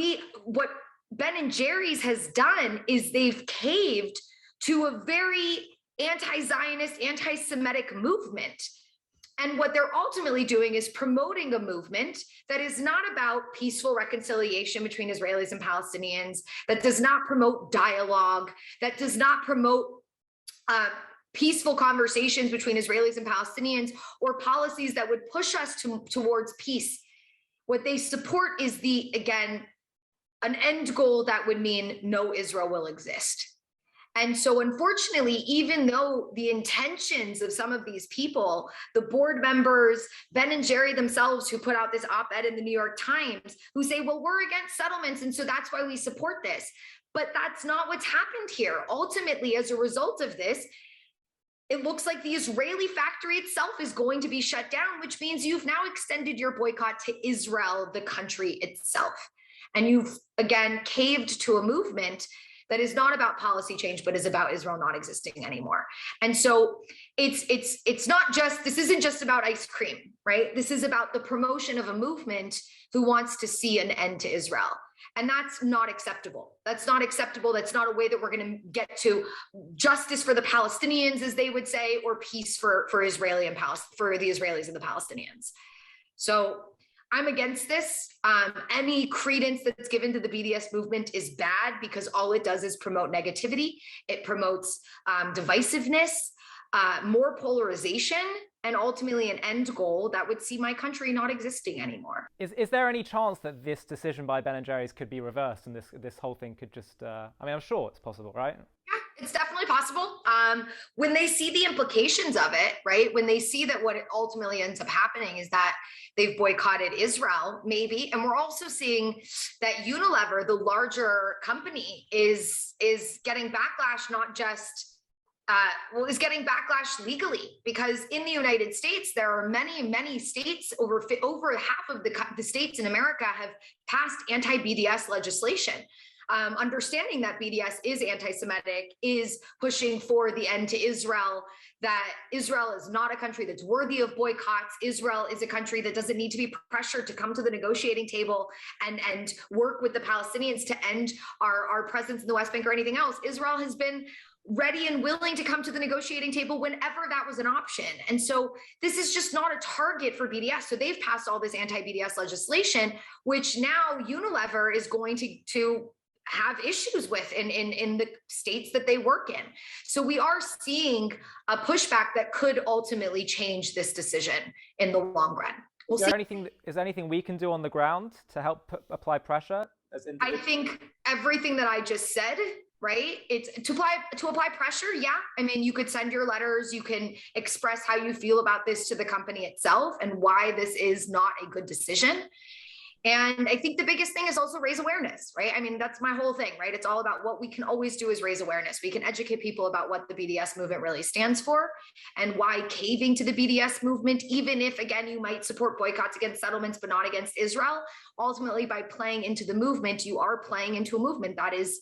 Ben and Jerry's has done is they've caved to a very anti-Zionist, anti-Semitic movement. And what they're ultimately doing is promoting a movement that is not about peaceful reconciliation between Israelis and Palestinians, that does not promote dialogue, that does not promote peaceful conversations between Israelis and Palestinians, or policies that would push us towards peace. What they support is an end goal that would mean no Israel will exist. And so unfortunately, even though the intentions of some of these people, the board members, Ben and Jerry themselves, who put out this op-ed in the New York Times, who say, well, we're against settlements, and so that's why we support this. But that's not what's happened here. Ultimately, as a result of this, it looks like the Israeli factory itself is going to be shut down, which means you've now extended your boycott to Israel, the country itself. And you've, again, caved to a movement that is not about policy change, but is about Israel not existing anymore. And so it's not just, this isn't just about ice cream, right? This is about the promotion of a movement who wants to see an end to Israel. And that's not acceptable. That's not acceptable. That's not a way that we're going to get to justice for the Palestinians, as they would say, or peace for the Israelis and the Palestinians. So I'm against this. Any credence that's given to the BDS movement is bad, because all it does is promote negativity. It promotes divisiveness, more polarization, and ultimately an end goal that would see my country not existing anymore. Is there any chance that this decision by Ben and Jerry's could be reversed and this whole thing could just, I mean, I'm sure it's possible, right? Yeah, it's definitely possible. When they see the implications of it, right? When they see that what it ultimately ends up happening is that they've boycotted Israel, maybe. And we're also seeing that Unilever, the larger company, is getting backlash, not just is getting backlash legally, because in the United States, there are many states, over half of the states in America have passed anti-BDS legislation. Understanding that BDS is anti-Semitic, is pushing for the end to Israel, that Israel is not a country that's worthy of boycotts. Israel is a country that doesn't need to be pressured to come to the negotiating table and work with the Palestinians to end our presence in the West Bank or anything else. Israel has been ready and willing to come to the negotiating table whenever that was an option. And so this is just not a target for BDS. So they've passed all this anti-BDS legislation, which now Unilever is going to have issues with in the states that they work in. So we are seeing a pushback that could ultimately change this decision in the long run. Is there anything we can do on the ground to help apply pressure? I think everything that I just said, right? It's to apply pressure. Yeah. I mean, you could send your letters, you can express how you feel about this to the company itself and why this is not a good decision. And I think the biggest thing is also raise awareness, right? I mean, that's my whole thing, right? It's all about what we can always do is raise awareness. We can educate people about what the BDS movement really stands for and why caving to the BDS movement, even if, again, you might support boycotts against settlements, but not against Israel, ultimately by playing into the movement, you are playing into a movement that is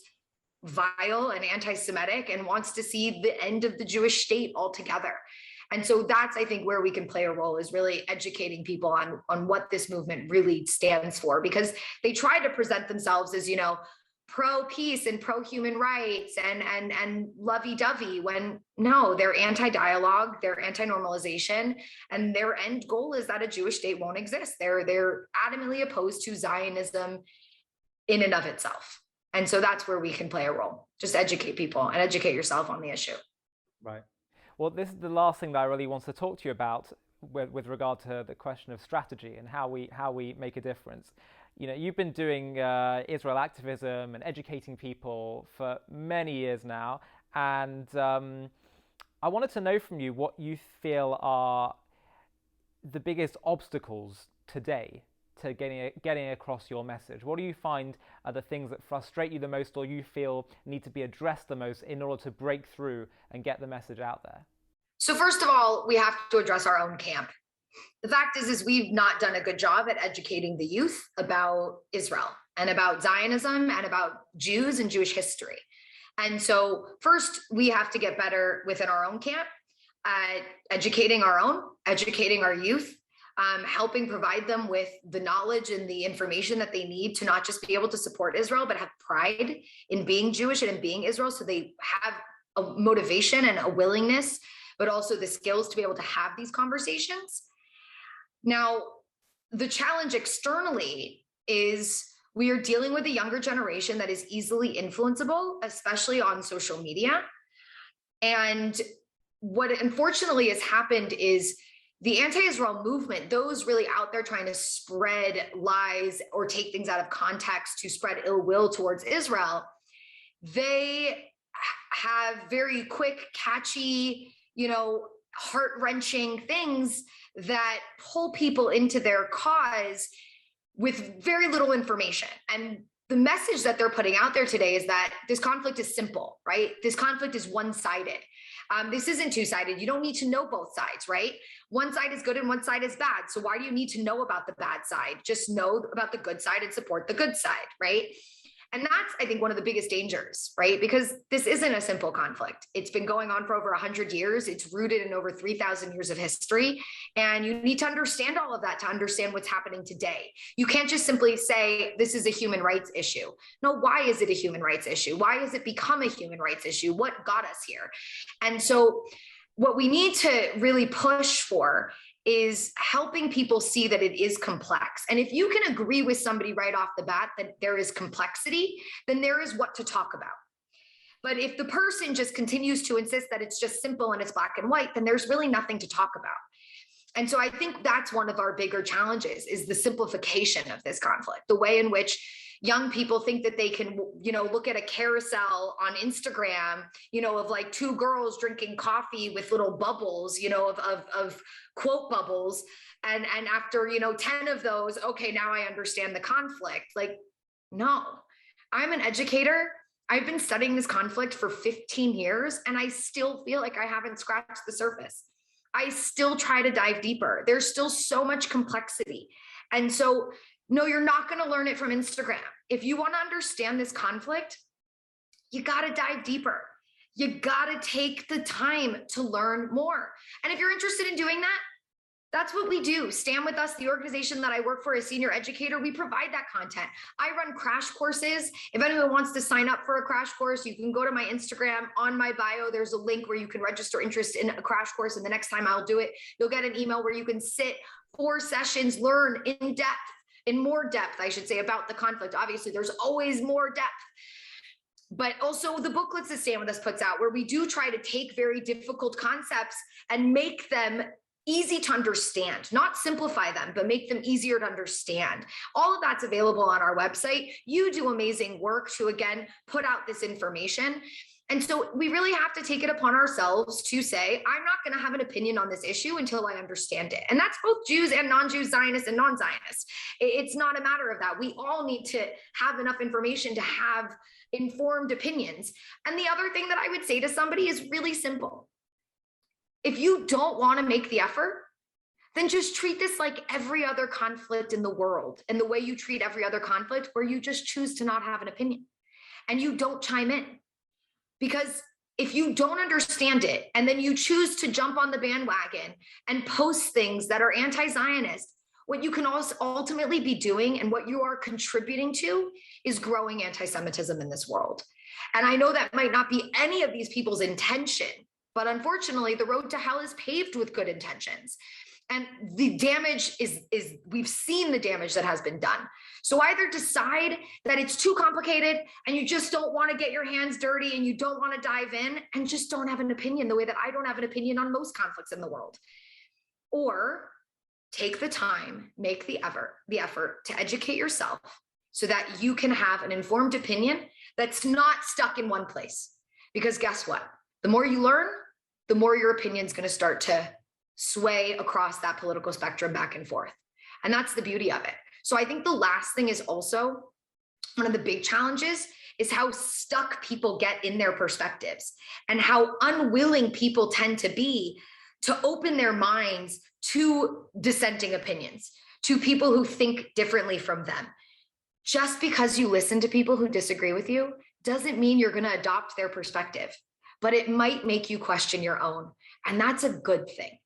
vile and anti-Semitic and wants to see the end of the Jewish state altogether. And so that's, I think, where we can play a role, is really educating people on what this movement really stands for, because they try to present themselves as, you know, pro-peace and pro-human rights and lovey-dovey, when no, they're anti-dialogue, they're anti-normalization, and their end goal is that a Jewish state won't exist. They're adamantly opposed to Zionism in and of itself. And so that's where we can play a role. Just educate people and educate yourself on the issue. Right. Well, this is the last thing that I really want to talk to you about with regard to the question of strategy and how we make a difference. You know, you've been doing Israel activism and educating people for many years now, and I wanted to know from you what you feel are the biggest obstacles today to getting across your message. What do you find are the things that frustrate you the most, or you feel need to be addressed the most in order to break through and get the message out there? So first of all, we have to address our own camp. The fact is we've not done a good job at educating the youth about Israel and about Zionism and about Jews and Jewish history. And so first, we have to get better within our own camp at educating our youth, helping provide them with the knowledge and the information that they need to not just be able to support Israel, but have pride in being Jewish and in being Israel. So they have a motivation and a willingness, but also the skills to be able to have these conversations. Now, the challenge externally is we are dealing with a younger generation that is easily influenceable, especially on social media. And what unfortunately has happened is the anti-Israel movement, those really out there trying to spread lies or take things out of context to spread ill will towards Israel, they have very quick, catchy, heart-wrenching things that pull people into their cause with very little information. And the message that they're putting out there today is that this conflict is simple, right? This conflict is one-sided. This isn't two-sided. You don't need to know both sides, right? One side is good and one side is bad. So why do you need to know about the bad side? Just know about the good side and support the good side, right? And that's, I think, one of the biggest dangers, right? Because this isn't a simple conflict. It's been going on for over 100 years. It's rooted in over 3,000 years of history. And you need to understand all of that to understand what's happening today. You can't just simply say, this is a human rights issue. No, why is it a human rights issue? Why has it become a human rights issue? What got us here? And so what we need to really push for is helping people see that it is complex. And if you can agree with somebody right off the bat that there is complexity, then there is what to talk about. But if the person just continues to insist that it's just simple and it's black and white, then there's really nothing to talk about. And so I think that's one of our bigger challenges, is the simplification of this conflict, the way in which young people think that they can, look at a carousel on Instagram, of like two girls drinking coffee with little bubbles, of quote bubbles. And after, 10 of those, okay, now I understand the conflict. Like, no, I'm an educator. I've been studying this conflict for 15 years, and I still feel like I haven't scratched the surface. I still try to dive deeper. There's still so much complexity. And so, no, you're not going to learn it from Instagram. If you want to understand this conflict, you got to dive deeper. You got to take the time to learn more. And if you're interested in doing that, that's what we do. Stand With Us, the organization that I work for as senior educator, we provide that content. I run crash courses. If anyone wants to sign up for a crash course, you can go to my Instagram. On my bio, there's a link where you can register interest in a crash course. And the next time I'll do it, you'll get an email where you can sit 4 sessions, learn in more depth, I should say, about the conflict. Obviously, there's always more depth. But also the booklets that Stand With Us puts out, where we do try to take very difficult concepts and make them easy to understand, not simplify them, but make them easier to understand. All of that's available on our website. You do amazing work to, again, put out this information. And so we really have to take it upon ourselves to say, I'm not going to have an opinion on this issue until I understand it. And that's both Jews and non-Jews, Zionists and non-Zionists. It's not a matter of that. We all need to have enough information to have informed opinions. And the other thing that I would say to somebody is really simple. If you don't want to make the effort, then just treat this like every other conflict in the world, and the way you treat every other conflict, where you just choose to not have an opinion and you don't chime in. Because if you don't understand it and then you choose to jump on the bandwagon and post things that are anti-Zionist, what you can also ultimately be doing, and what you are contributing to, is growing anti-Semitism in this world. And I know that might not be any of these people's intention, but unfortunately, the road to hell is paved with good intentions. And the damage is we've seen the damage that has been done. So either decide that it's too complicated and you just don't want to get your hands dirty and you don't want to dive in and just don't have an opinion, the way that I don't have an opinion on most conflicts in the world. Or take the time, make the effort to educate yourself so that you can have an informed opinion that's not stuck in one place. Because guess what? The more you learn, the more your opinion is going to start to sway across that political spectrum back and forth. And that's the beauty of it. So I think the last thing is also one of the big challenges is how stuck people get in their perspectives, and how unwilling people tend to be to open their minds to dissenting opinions, to people who think differently from them. Just because you listen to people who disagree with you doesn't mean you're going to adopt their perspective, but it might make you question your own. And that's a good thing.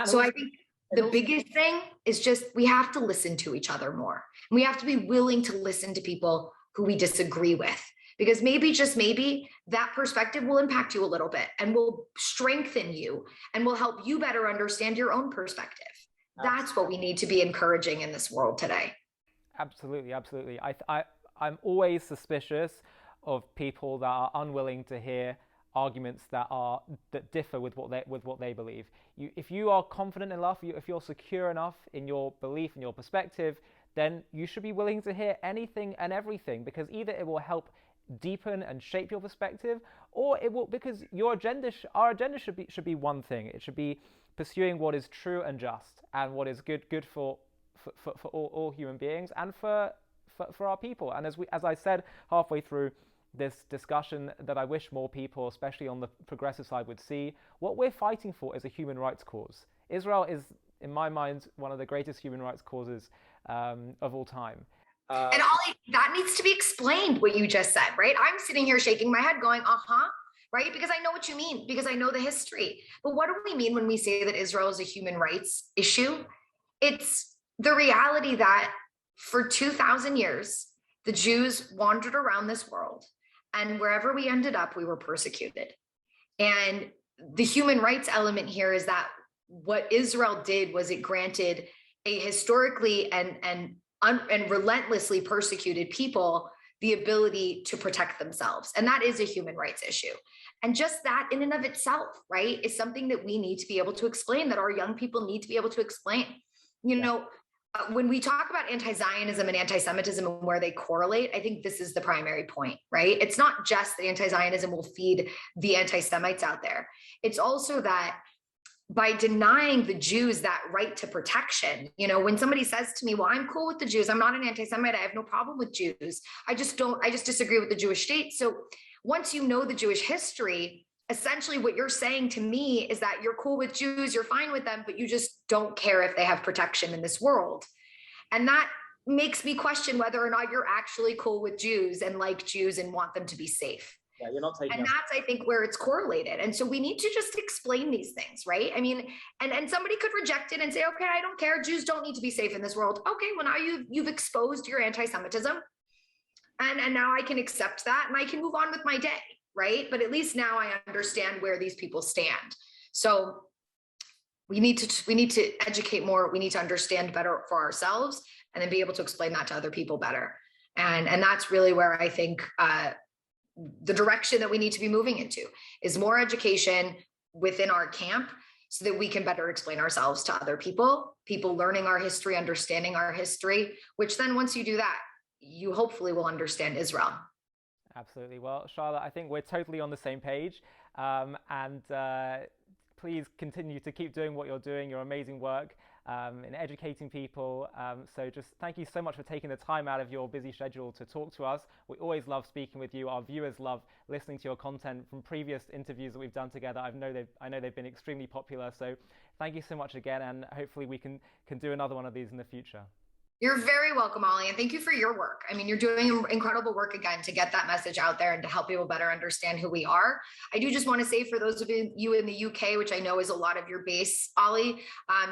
So I think the biggest thing is just, we have to listen to each other more. We have to be willing to listen to people who we disagree with, because maybe, just maybe, that perspective will impact you a little bit and will strengthen you and will help you better understand your own perspective. That's what we need to be encouraging in this world today. Absolutely, absolutely. I'm always suspicious of people that are unwilling to hear arguments that differ with what they believe. If you are confident enough, if you're secure enough in your belief and your perspective, then you should be willing to hear anything and everything, because either it will help deepen and shape your perspective, or it will, because our agenda should be one thing. It should be pursuing what is true and just, and what is good for all human beings, and for our people. And as I said halfway through this discussion, that I wish more people, especially on the progressive side, would see, what we're fighting for is a human rights cause. Israel is, in my mind, one of the greatest human rights causes of all time. And Ollie, that needs to be explained, what you just said, right? I'm sitting here shaking my head going, right? Because I know what you mean, because I know the history. But what do we mean when we say that Israel is a human rights issue? It's the reality that for 2,000 years, the Jews wandered around this world, and wherever we ended up, we were persecuted. And the human rights element here is that what Israel did was it granted a historically and relentlessly persecuted people the ability to protect themselves. And that is a human rights issue. And just that in and of itself, right, is something that we need to be able to explain, that our young people need to be able to explain. When we talk about anti-Zionism and anti-Semitism and where they correlate, I think this is the primary point, right? It's not just that anti-Zionism will feed the anti-Semites out there. It's also that by denying the Jews that right to protection, when somebody says to me, well, I'm cool with the Jews, I'm not an anti-Semite, I have no problem with Jews, I just disagree with the Jewish state. So once you know the Jewish history, essentially what you're saying to me is that you're cool with Jews, you're fine with them, but you just don't care if they have protection in this world. And that makes me question whether or not you're actually cool with Jews and like Jews and want them to be safe. Yeah, you're not taking. And that's, I think, where it's correlated. And so we need to just explain these things, right? I mean, and somebody could reject it and say, okay, I don't care. Jews don't need to be safe in this world. Okay, well, now you've exposed your anti-Semitism. And now I can accept that and I can move on with my day, right? But at least now I understand where these people stand. So we need to educate more. We need to understand better for ourselves and then be able to explain that to other people better. And that's really where I think the direction that we need to be moving into is more education within our camp so that we can better explain ourselves to other people learning our history, understanding our history, which then once you do that, you hopefully will understand Israel. Absolutely. Well, Charlotte, I think we're totally on the same page. Please continue to keep doing what you're doing, your amazing work in educating people. So just thank you so much for taking the time out of your busy schedule to talk to us. We always love speaking with you. Our viewers love listening to your content from previous interviews that we've done together. I know they've been extremely popular. So thank you so much again, and hopefully we can do another one of these in the future. You're very welcome, Ollie, and thank you for your work. I mean, you're doing incredible work again to get that message out there and to help people better understand who we are. I do just want to say for those of you in the UK, which I know is a lot of your base, Ollie,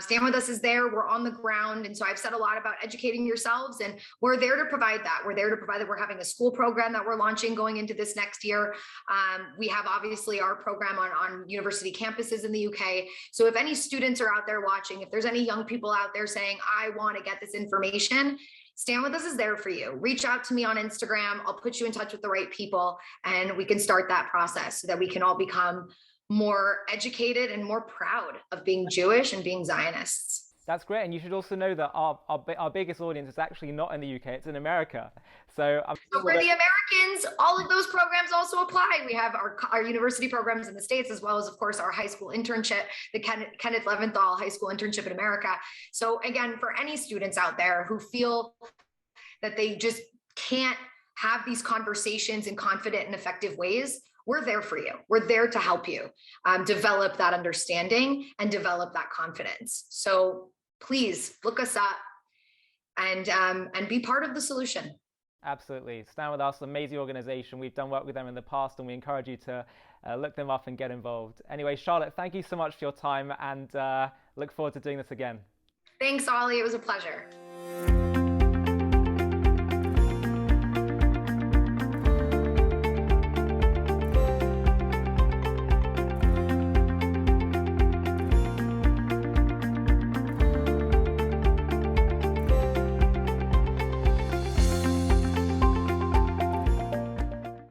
Stand With Us is there. We're on the ground. And so I've said a lot about educating yourselves, and we're there to provide that. We're there to provide that. We're having a school program that we're launching going into this next year. We have obviously our program on university campuses in the UK. So if any students are out there watching, if there's any young people out there saying, I want to get this information, Stand With Us is there for you. Reach out to me on Instagram. I'll put you in touch with the right people and we can start that process so that we can all become more educated and more proud of being Jewish and being Zionists. That's great. And you should also know that our biggest audience is actually not in the UK, it's in America. So for the Americans, all of those programs also apply. We have our university programs in the States, as well as, of course, our high school internship, the Kenneth Leventhal High School Internship in America. So again, for any students out there who feel that they just can't have these conversations in confident and effective ways, we're there for you. We're there to help you develop that understanding and develop that confidence. So please look us up and be part of the solution. Absolutely. Stand With Us, amazing organization. We've done work with them in the past and we encourage you to look them up and get involved. Anyway, Charlotte, thank you so much for your time and look forward to doing this again. Thanks, Ollie. It was a pleasure.